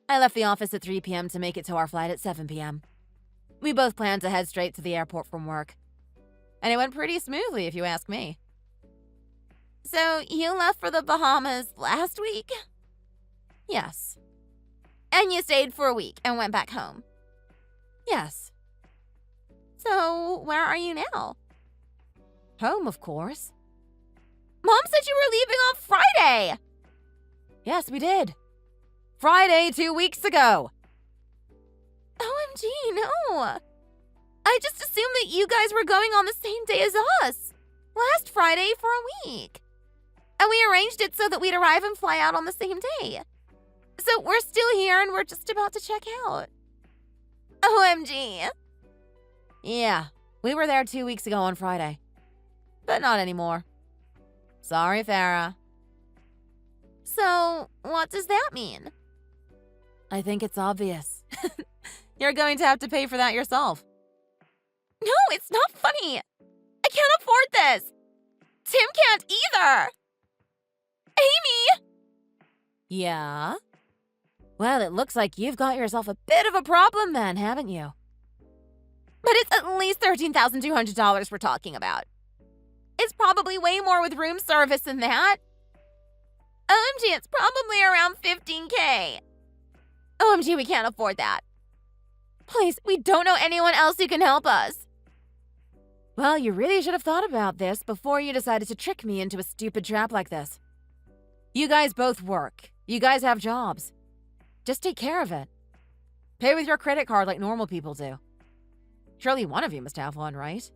I left the office at 3 p.m. to make it to our flight at 7 p.m. We both planned to head straight to the airport from work. And it went pretty smoothly, if you ask me. So, you left for the Bahamas last week? Yes. And you stayed for a week and went back home? Yes. So, where are you now? Home, of course. Mom said you were leaving on Friday! Yes, we did. Friday 2 weeks ago. OMG, no. I just assumed that you guys were going on the same day as us. Last Friday for a week. And we arranged it so that we'd arrive and fly out on the same day. So we're still here and we're just about to check out. OMG. Yeah, we were there 2 weeks ago on Friday. But not anymore. Sorry, Farah. So, what does that mean? I think it's obvious. You're going to have to pay for that yourself. No, it's not funny. I can't afford this. Tim can't either. Amy! Yeah? Well, it looks like you've got yourself a bit of a problem then, haven't you? But it's at least $13,200 we're talking about. It's probably way more with room service than that. OMG, it's probably around $15K. OMG, we can't afford that. Please, we don't know anyone else who can help us. Well, you really should have thought about this before you decided to trick me into a stupid trap like this. You guys both work. You guys have jobs. Just take care of it. Pay with your credit card like normal people do. Surely one of you must have one, right?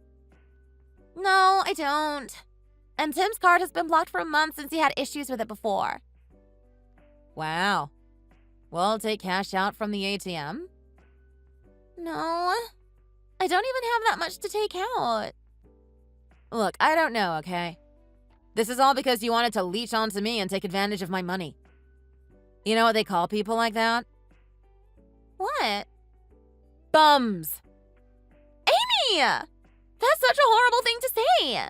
No, I don't. And Tim's card has been blocked for months since he had issues with it before. Wow. Well, take cash out from the ATM? No. I don't even have that much to take out. Look, I don't know, okay? This is all because you wanted to leech onto me and take advantage of my money. You know what they call people like that? What? Bums! Amy! That's such a horrible thing to say.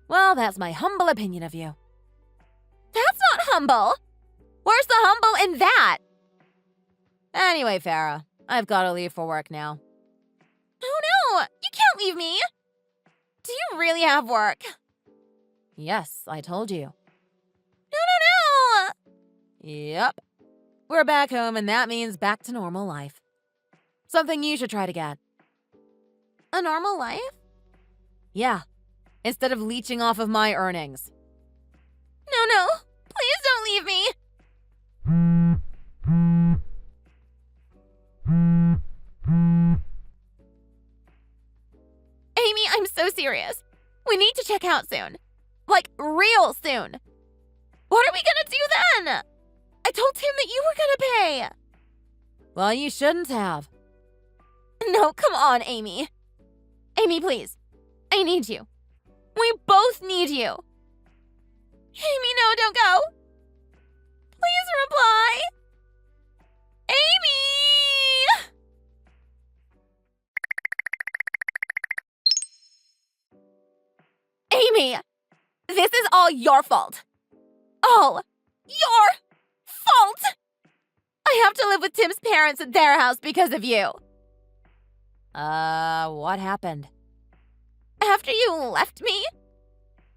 Well, that's my humble opinion of you. That's not humble. Where's the humble in that? Anyway, Farah, I've got to leave for work now. Oh no, you can't leave me. Do you really have work? Yes, I told you. No. Yep. We're back home and that means back to normal life. Something you should try to get. A normal life? Yeah, instead of leeching off of my earnings. No. Please don't leave me. Amy, I'm so serious. We need to check out soon. Like, real soon. What are we gonna do then? I told Tim that you were gonna pay. Well, you shouldn't have. No, come on, Amy. Amy, please. I need you. We both need you. Amy, no, don't go. Please reply. Amy! Amy, this is all your fault. All your fault. I have to live with Tim's parents at their house because of you. What happened? After you left me?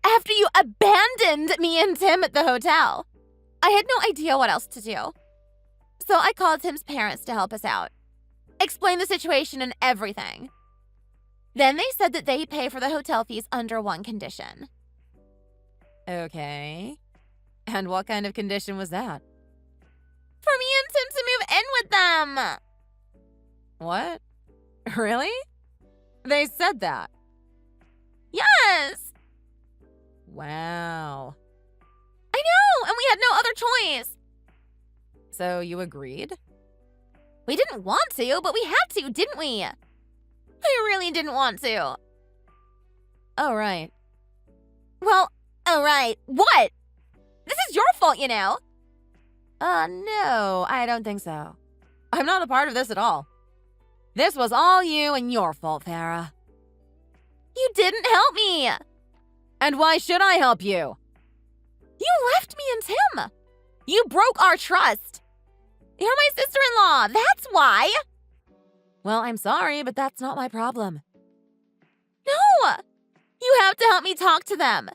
After you abandoned me and Tim at the hotel? I had no idea what else to do. So I called Tim's parents to help us out. Explain the situation and everything. Then they said that they'd pay for the hotel fees under one condition. Okay. And what kind of condition was that? For me and Tim to move in with them. What? Really? They said that? Yes. Wow. I know, and we had no other choice. So you agreed? We didn't want to, but we had to, didn't we? We really didn't want to. Oh, right. Well, alright, what? This is your fault, you know. No, I don't think so. I'm not a part of this at all. This was all you and your fault, Farah. You didn't help me. And why should I help you? You left me and Tim. You broke our trust. You're my sister-in-law, that's why. Well, I'm sorry, but that's not my problem. No! You have to help me talk to them.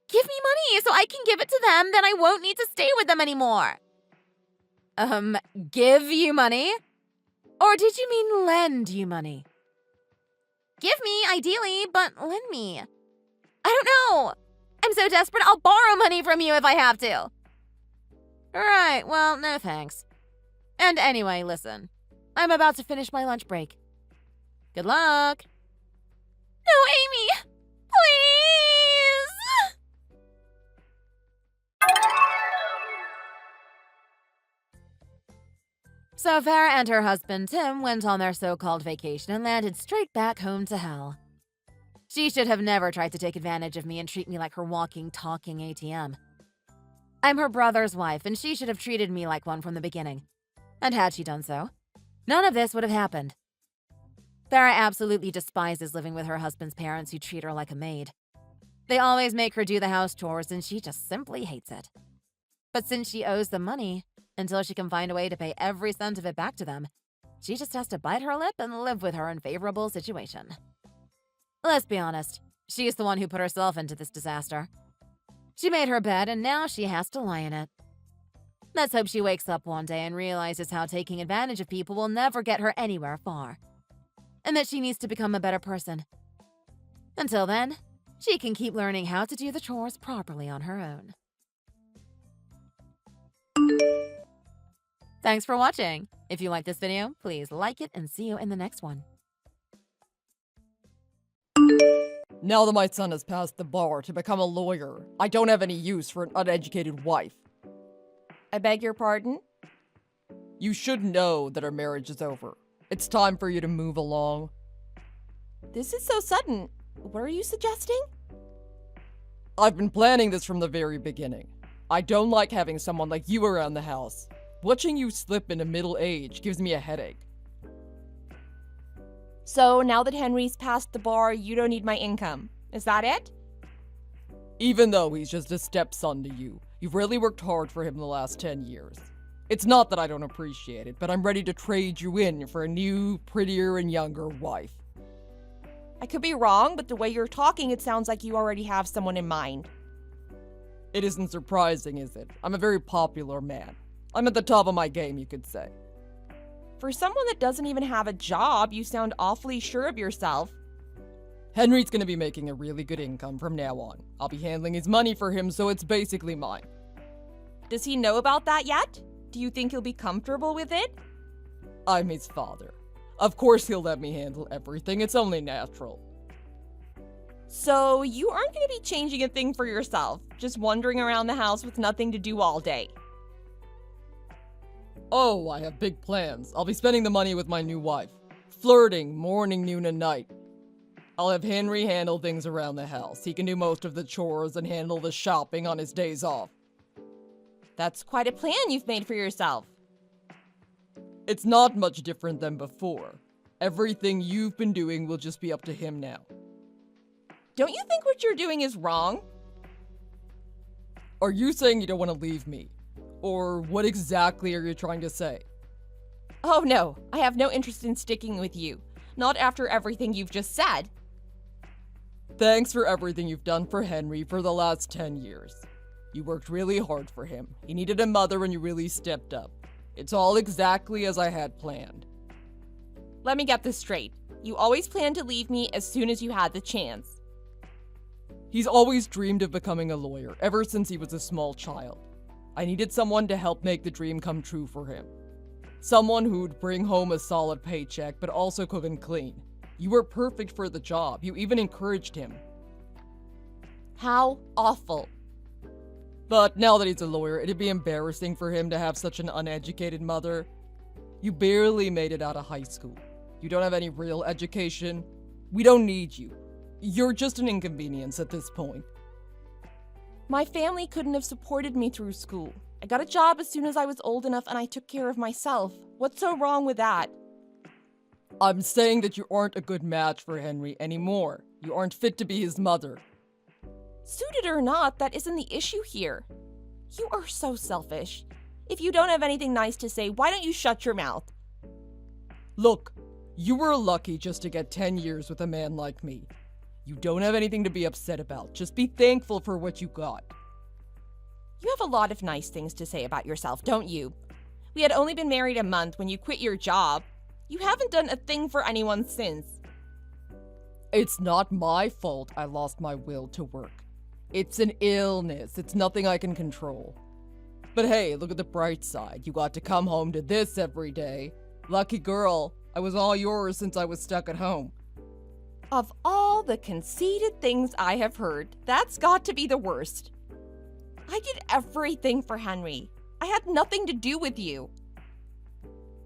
Give me money so I can give it to them, then I won't need to stay with them anymore. Give you money? Or did you mean lend you money? Give me, ideally, but lend me. I don't know. I'm so desperate, I'll borrow money from you if I have to. Right, well, no thanks. And anyway, listen. I'm about to finish my lunch break. Good luck. No, Amy! Please! So Farah and her husband Tim went on their so-called vacation and landed straight back home to hell. She should have never tried to take advantage of me and treat me like her walking, talking ATM. I'm her brother's wife, and she should have treated me like one from the beginning. And had she done so, none of this would have happened. Farah absolutely despises living with her husband's parents who treat her like a maid. They always make her do the house chores, and she just simply hates it. But since she owes them money, until she can find a way to pay every cent of it back to them, she just has to bite her lip and live with her unfavorable situation. Let's be honest, she's the one who put herself into this disaster. She made her bed, and now she has to lie in it. Let's hope she wakes up one day and realizes how taking advantage of people will never get her anywhere far, and that she needs to become a better person. Until then, she can keep learning how to do the chores properly on her own. Thanks for watching. If you like this video, please like it and see you in the next one. Now that my son has passed the bar to become a lawyer, I don't have any use for an uneducated wife. I beg your pardon? You should know that our marriage is over. It's time for you to move along. This is so sudden. What are you suggesting? I've been planning this from the very beginning. I don't like having someone like you around the house. Watching you slip into middle age gives me a headache. So now that Henry's passed the bar, you don't need my income. Is that it? Even though he's just a stepson to you, you've really worked hard for him the last 10 years. It's not that I don't appreciate it, but I'm ready to trade you in for a new, prettier, and younger wife. I could be wrong, but the way you're talking, it sounds like you already have someone in mind. It isn't surprising, is it? I'm a very popular man. I'm at the top of my game, you could say. For someone that doesn't even have a job, you sound awfully sure of yourself. Henry's gonna be making a really good income from now on. I'll be handling his money for him, so it's basically mine. Does he know about that yet? Do you think he'll be comfortable with it? I'm his father. Of course he'll let me handle everything, it's only natural. So you aren't going to be changing a thing for yourself, just wandering around the house with nothing to do all day. Oh, I have big plans. I'll be spending the money with my new wife. Flirting, morning, noon, and night. I'll have Henry handle things around the house. He can do most of the chores and handle the shopping on his days off. That's quite a plan you've made for yourself. It's not much different than before. Everything you've been doing will just be up to him now. Don't you think what you're doing is wrong? Are you saying you don't want to leave me? Or what exactly are you trying to say? Oh no, I have no interest in sticking with you. Not after everything you've just said. Thanks for everything you've done for Henry for the last 10 years. You worked really hard for him. He needed a mother and you really stepped up. It's all exactly as I had planned. Let me get this straight. You always planned to leave me as soon as you had the chance. He's always dreamed of becoming a lawyer, ever since he was a small child. I needed someone to help make the dream come true for him. Someone who'd bring home a solid paycheck, but also cook and clean. You were perfect for the job. You even encouraged him. How awful. But now that he's a lawyer, it'd be embarrassing for him to have such an uneducated mother. You barely made it out of high school. You don't have any real education. We don't need you. You're just an inconvenience at this point. My family couldn't have supported me through school. I got a job as soon as I was old enough and I took care of myself. What's so wrong with that? I'm saying that you aren't a good match for Henry anymore. You aren't fit to be his mother. Suited or not, that isn't the issue here. You are so selfish. If you don't have anything nice to say, why don't you shut your mouth? Look, you were lucky just to get 10 years with a man like me. You don't have anything to be upset about. Just be thankful for what you got. You have a lot of nice things to say about yourself, don't you? We had only been married a month when you quit your job. You haven't done a thing for anyone since. It's not my fault I lost my will to work. It's an illness. It's nothing I can control. But hey, look at the bright side. You got to come home to this every day. Lucky girl. I was all yours since I was stuck at home. Of all the conceited things I have heard, that's got to be the worst. I did everything for Henry. I had nothing to do with you.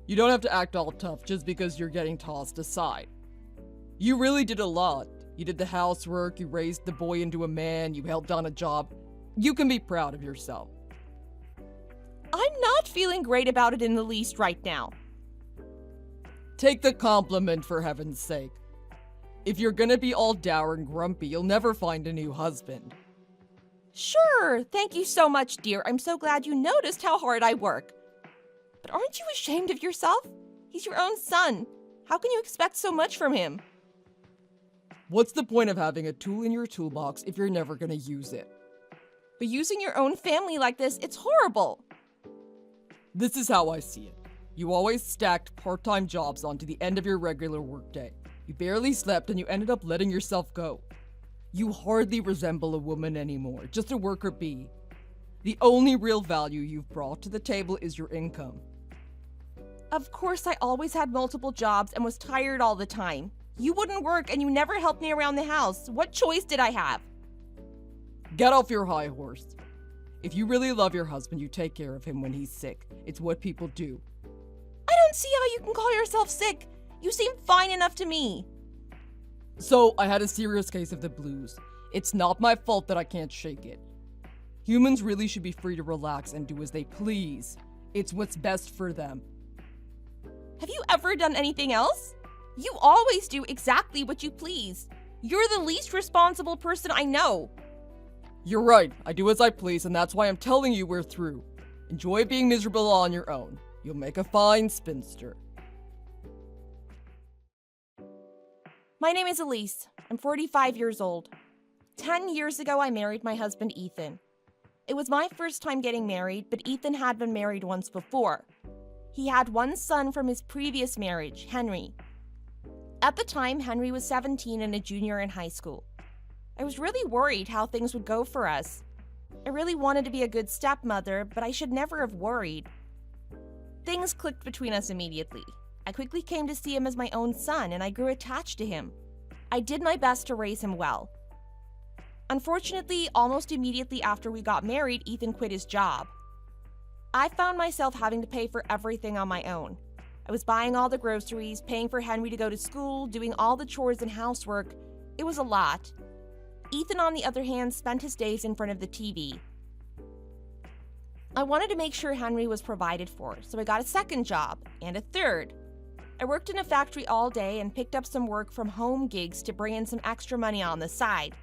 You don't have to act all tough just because you're getting tossed aside. You really did a lot. You did the housework, you raised the boy into a man, you held down a job. You can be proud of yourself. I'm not feeling great about it in the least right now. Take the compliment for heaven's sake. If you're gonna be all dour and grumpy, you'll never find a new husband. Sure, thank you so much, dear. I'm so glad you noticed how hard I work. But aren't you ashamed of yourself? He's your own son. How can you expect so much from him? What's the point of having a tool in your toolbox if you're never gonna use it? But using your own family like this, it's horrible. This is how I see it. You always stacked part-time jobs onto the end of your regular workday. You barely slept and you ended up letting yourself go. You hardly resemble a woman anymore, just a worker bee. The only real value you've brought to the table is your income. Of course, I always had multiple jobs and was tired all the time. You wouldn't work and you never helped me around the house. What choice did I have? Get off your high horse. If you really love your husband, you take care of him when he's sick. It's what people do. I don't see how you can call yourself sick. You seem fine enough to me. So, I had a serious case of the blues. It's not my fault that I can't shake it. Humans really should be free to relax and do as they please. It's what's best for them. Have you ever done anything else? You always do exactly what you please. You're the least responsible person I know. You're right, I do as I please, and that's why I'm telling you we're through. Enjoy being miserable on your own. You'll make a fine spinster. My name is Elise. I'm 45 years old. 10 years ago, I married my husband, Ethan. It was my first time getting married, but Ethan had been married once before. He had one son from his previous marriage, Henry. At the time, Henry was 17 and a junior in high school. I was really worried how things would go for us. I really wanted to be a good stepmother, but I should never have worried. Things clicked between us immediately. I quickly came to see him as my own son, and I grew attached to him. I did my best to raise him well. Unfortunately, almost immediately after we got married, Ethan quit his job. I found myself having to pay for everything on my own. I was buying all the groceries, paying for Henry to go to school, doing all the chores and housework. It was a lot. Ethan, on the other hand, spent his days in front of the TV. I wanted to make sure Henry was provided for, so I got a second job, and a third. I worked in a factory all day and picked up some work from home gigs to bring in some extra money on the side.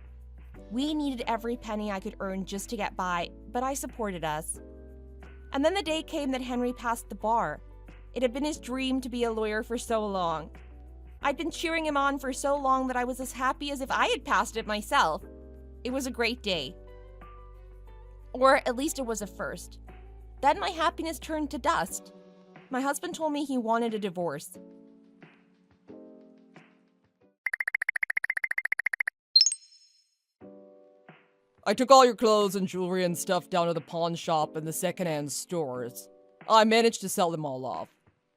We needed every penny I could earn just to get by, but I supported us. And then the day came that Henry passed the bar. It had been his dream to be a lawyer for so long. I'd been cheering him on for so long that I was as happy as if I had passed it myself. It was a great day. Or at least it was a first. Then my happiness turned to dust. My husband told me he wanted a divorce. I took all your clothes and jewelry and stuff down to the pawn shop and the secondhand stores. I managed to sell them all off.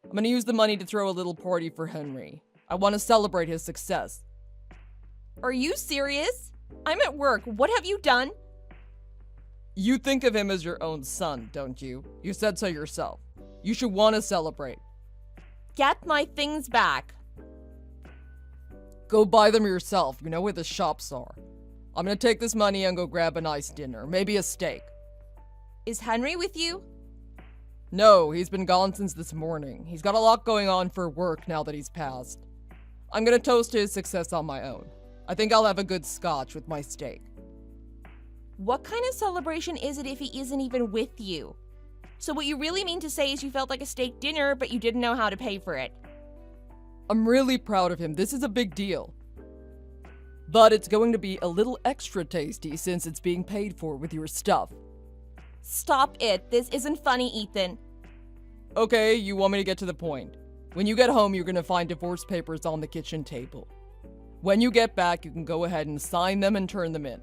I'm gonna use the money to throw a little party for Henry. I want to celebrate his success. Are you serious? I'm at work. What have you done? You think of him as your own son, don't you? You said so yourself. You should want to celebrate. Get my things back. Go buy them yourself. You know where the shops are. I'm gonna take this money and go grab a nice dinner, maybe a steak. Is Henry with you? No, he's been gone since this morning. He's got a lot going on for work now that he's passed. I'm gonna toast to his success on my own. I think I'll have a good scotch with my steak. What kind of celebration is it if he isn't even with you? So what you really mean to say is you felt like a steak dinner, but you didn't know how to pay for it. I'm really proud of him. This is a big deal. But it's going to be a little extra tasty since it's being paid for with your stuff. Stop it. This isn't funny, Ethan. Okay, you want me to get to the point. When you get home, you're gonna find divorce papers on the kitchen table. When you get back, you can go ahead and sign them and turn them in.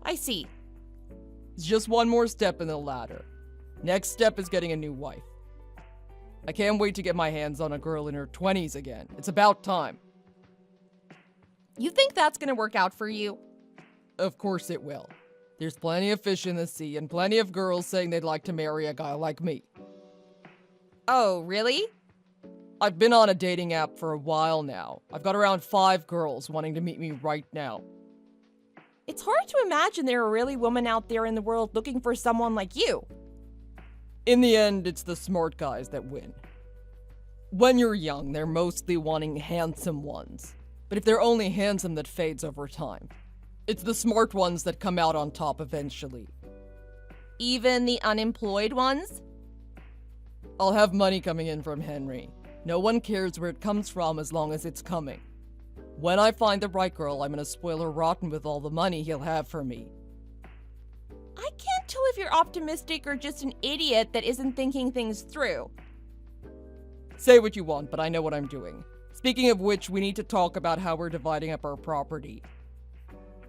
I see. It's just one more step in the ladder. Next step is getting a new wife. I can't wait to get my hands on a girl in her 20s again. It's about time. You think that's gonna work out for you? Of course it will. There's plenty of fish in the sea and plenty of girls saying they'd like to marry a guy like me. Oh, really? I've been on a dating app for a while now. I've got around 5 girls wanting to meet me right now. It's hard to imagine there are really women out there in the world looking for someone like you. In the end, it's the smart guys that win. When you're young, they're mostly wanting handsome ones. But if they're only handsome, that fades over time. It's the smart ones that come out on top eventually. Even the unemployed ones? I'll have money coming in from Henry. No one cares where it comes from as long as it's coming. When I find the right girl, I'm gonna spoil her rotten with all the money he'll have for me. I can't tell if you're optimistic or just an idiot that isn't thinking things through. Say what you want, but I know what I'm doing. Speaking of which, we need to talk about how we're dividing up our property.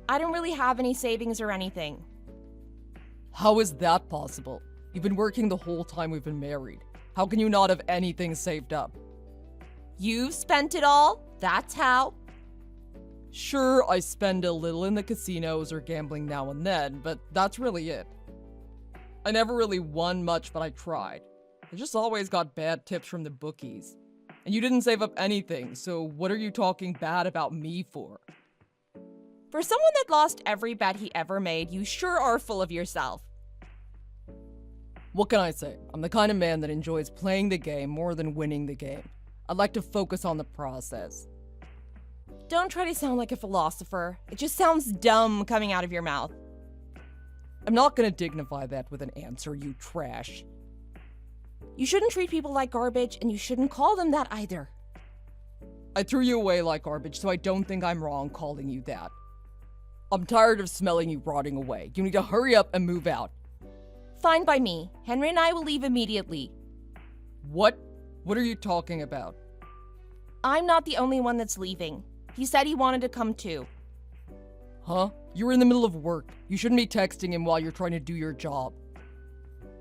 I don't really have any savings or anything. How is that possible? You've been working the whole time we've been married. How can you not have anything saved up? You've spent it all? That's how? Sure, I spend a little in the casinos or gambling now and then, but that's really it. I never really won much, but I tried. I just always got bad tips from the bookies. And you didn't save up anything, so what are you talking bad about me for? For someone that lost every bet he ever made, you sure are full of yourself. What can I say? I'm the kind of man that enjoys playing the game more than winning the game. I'd like to focus on the process. Don't try to sound like a philosopher. It just sounds dumb coming out of your mouth. I'm not gonna dignify that with an answer, you trash. You shouldn't treat people like garbage, and you shouldn't call them that either. I threw you away like garbage, so I don't think I'm wrong calling you that. I'm tired of smelling you rotting away. You need to hurry up and move out. Fine by me. Henry and I will leave immediately. What? What are you talking about? I'm not the only one that's leaving. He said he wanted to come too. Huh? You're in the middle of work. You shouldn't be texting him while you're trying to do your job.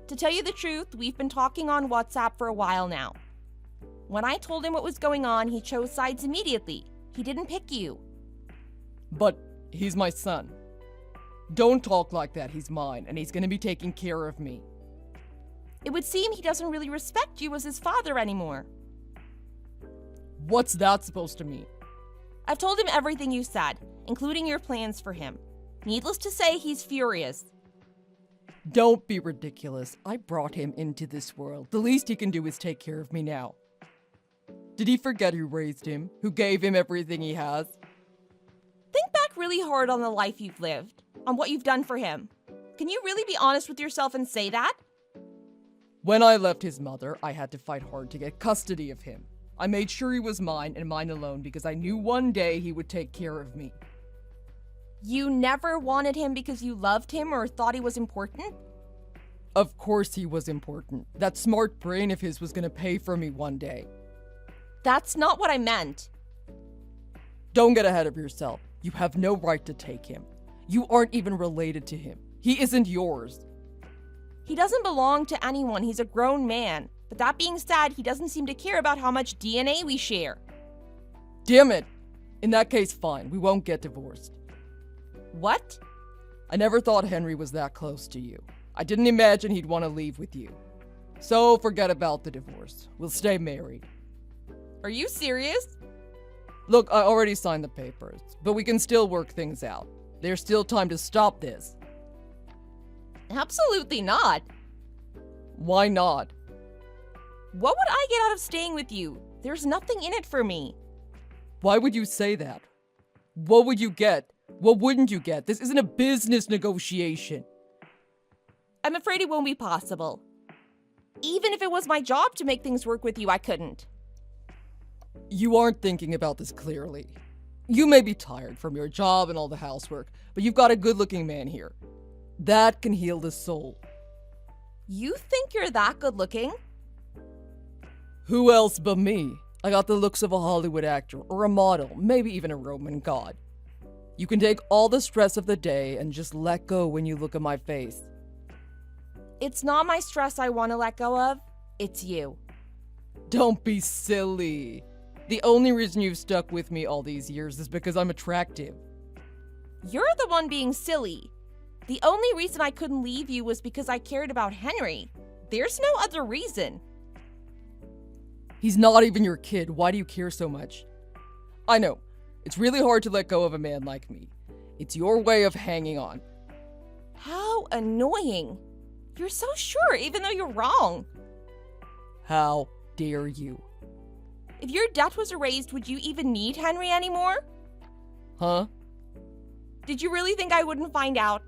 To tell you the truth, we've been talking on WhatsApp for a while now. When I told him what was going on, he chose sides immediately. He didn't pick you. But he's my son. Don't talk like that. He's mine, and he's gonna be taking care of me. It would seem he doesn't really respect you as his father anymore. What's that supposed to mean? I've told him everything you said, including your plans for him. Needless to say, he's furious. Don't be ridiculous. I brought him into this world. The least he can do is take care of me now. Did he forget who raised him? Who gave him everything he has? Think back really hard on the life you've lived, on what you've done for him. Can you really be honest with yourself and say that? When I left his mother, I had to fight hard to get custody of him. I made sure he was mine and mine alone because I knew one day he would take care of me. You never wanted him because you loved him or thought he was important? Of course he was important. That smart brain of his was gonna pay for me one day. That's not what I meant. Don't get ahead of yourself. You have no right to take him. You aren't even related to him. He isn't yours. He doesn't belong to anyone. He's a grown man. But that being said, he doesn't seem to care about how much DNA we share. Damn it! In that case, fine. We won't get divorced. What? I never thought Henry was that close to you. I didn't imagine he'd want to leave with you. So forget about the divorce. We'll stay married. Are you serious? Look, I already signed the papers, but we can still work things out. There's still time to stop this. Absolutely not. Why not? What would I get out of staying with you? There's nothing in it for me. Why would you say that? What would you get? What wouldn't you get? This isn't a business negotiation. I'm afraid it won't be possible. Even if it was my job to make things work with you, I couldn't. You aren't thinking about this clearly. You may be tired from your job and all the housework, but you've got a good-looking man here. That can heal the soul. You think you're that good looking? Who else but me? I got the looks of a Hollywood actor or a model, maybe even a Roman god. You can take all the stress of the day and just let go when you look at my face. It's not my stress I want to let go of, it's you. Don't be silly. The only reason you've stuck with me all these years is because I'm attractive. You're the one being silly. The only reason I couldn't leave you was because I cared about Henry. There's no other reason. He's not even your kid. Why do you care so much? I know. It's really hard to let go of a man like me. It's your way of hanging on. How annoying. You're so sure, even though you're wrong. How dare you? If your debt was erased, would you even need Henry anymore? Huh? Did you really think I wouldn't find out?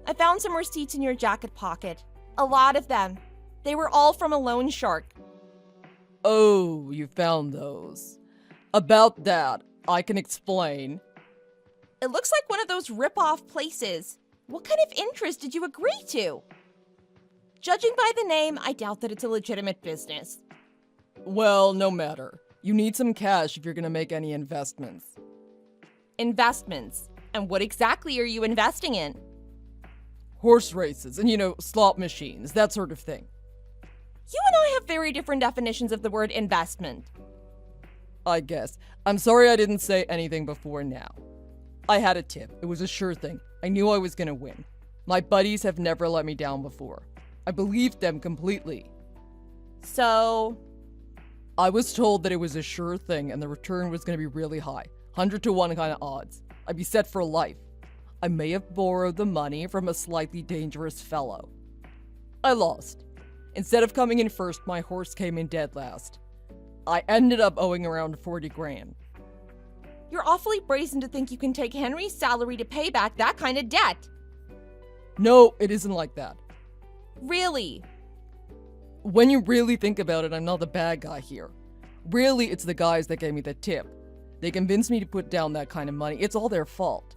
I found some receipts in your jacket pocket. A lot of them. They were all from a loan shark. Oh, you found those. About that, I can explain. It looks like one of those rip-off places. What kind of interest did you agree to? Judging by the name, I doubt that it's a legitimate business. Well, no matter. You need some cash if you're gonna make any investments. Investments? And what exactly are you investing in? Horse races and, slot machines, that sort of thing. You and I have very different definitions of the word investment. I guess. I'm sorry I didn't say anything before now. I had a tip. It was a sure thing. I knew I was gonna win. My buddies have never let me down before. I believed them completely. So? I was told that it was a sure thing and the return was gonna be really high. 100 to 1 kind of odds. I'd be set for life. I may have borrowed the money from a slightly dangerous fellow. I lost. Instead of coming in first, my horse came in dead last. I ended up owing around 40 grand. You're awfully brazen to think you can take Henry's salary to pay back that kind of debt. No, it isn't like that. Really? When you really think about it, I'm not the bad guy here. Really, it's the guys that gave me the tip. They convinced me to put down that kind of money. It's all their fault.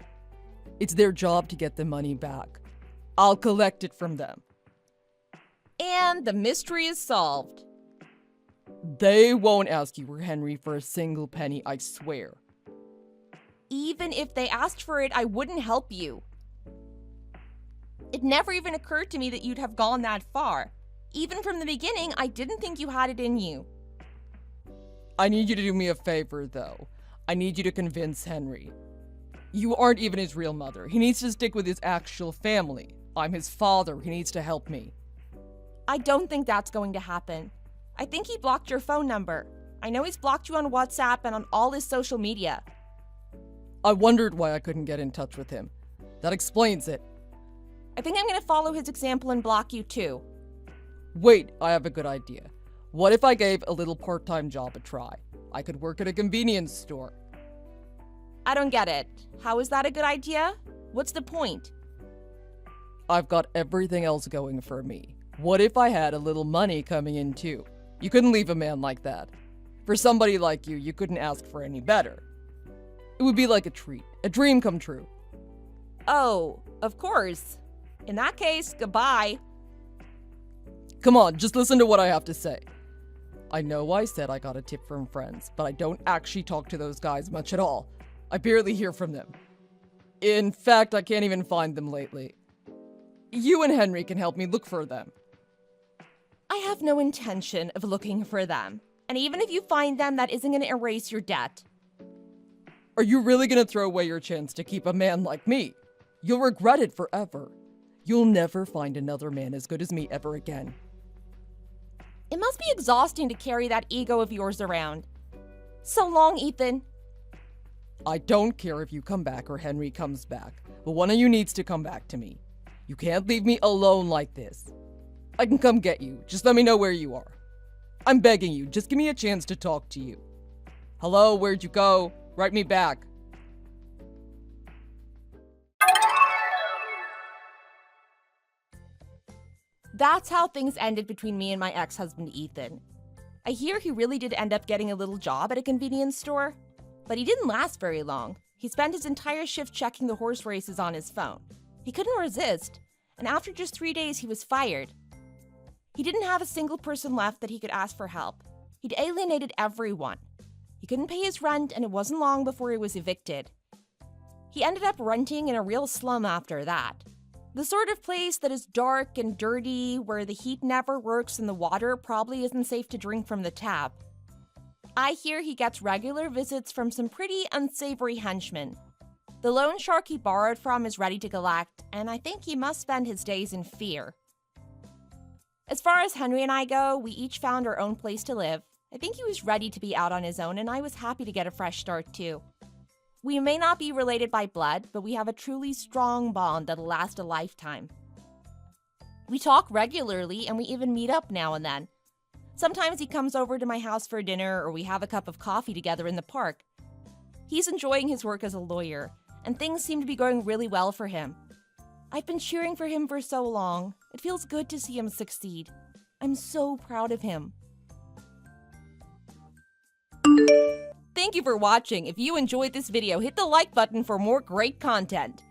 It's their job to get the money back. I'll collect it from them. And the mystery is solved. They won't ask you for Henry for a single penny, I swear. Even if they asked for it, I wouldn't help you. It never even occurred to me that you'd have gone that far. Even from the beginning, I didn't think you had it in you. I need you to do me a favor, though. I need you to convince Henry. You aren't even his real mother. He needs to stick with his actual family. I'm his father. He needs to help me. I don't think that's going to happen. I think he blocked your phone number. I know he's blocked you on WhatsApp and on all his social media. I wondered why I couldn't get in touch with him. That explains it. I think I'm going to follow his example and block you too. Wait, I have a good idea. What if I gave a little part-time job a try? I could work at a convenience store. I don't get it. How is that a good idea? What's the point? I've got everything else going for me. What if I had a little money coming in too? You couldn't leave a man like that. For somebody like you couldn't ask for any better. It would be like a treat, a dream come true. Oh, of course. In that case, goodbye. Come on, just listen to what I have to say. I know I said I got a tip from friends, but I don't actually talk to those guys much at all. I barely hear from them. In fact, I can't even find them lately. You and Henry can help me look for them. I have no intention of looking for them. And even if you find them, that isn't going to erase your debt. Are you really going to throw away your chance to keep a man like me? You'll regret it forever. You'll never find another man as good as me ever again. It must be exhausting to carry that ego of yours around. So long, Ethan. I don't care if you come back or Henry comes back, but one of you needs to come back to me. You can't leave me alone like this. I can come get you. Just let me know where you are. I'm begging you. Just give me a chance to talk to you. Hello, where'd you go? Write me back. That's how things ended between me and my ex-husband, Ethan. I hear he really did end up getting a little job at a convenience store, but he didn't last very long. He spent his entire shift checking the horse races on his phone. He couldn't resist, and after just 3 days, he was fired. He didn't have a single person left that he could ask for help. He'd alienated everyone. He couldn't pay his rent, and it wasn't long before he was evicted. He ended up renting in a real slum after that. The sort of place that is dark and dirty, where the heat never works and the water probably isn't safe to drink from the tap. I hear he gets regular visits from some pretty unsavory henchmen. The loan shark he borrowed from is ready to collect, and I think he must spend his days in fear. As far as Henry and I go, we each found our own place to live. I think he was ready to be out on his own, and I was happy to get a fresh start too. We may not be related by blood, but we have a truly strong bond that'll last a lifetime. We talk regularly, and we even meet up now and then. Sometimes he comes over to my house for dinner, or we have a cup of coffee together in the park. He's enjoying his work as a lawyer, and things seem to be going really well for him. I've been cheering for him for so long. It feels good to see him succeed. I'm so proud of him. Thank you for watching. If you enjoyed this video, hit the like button for more great content.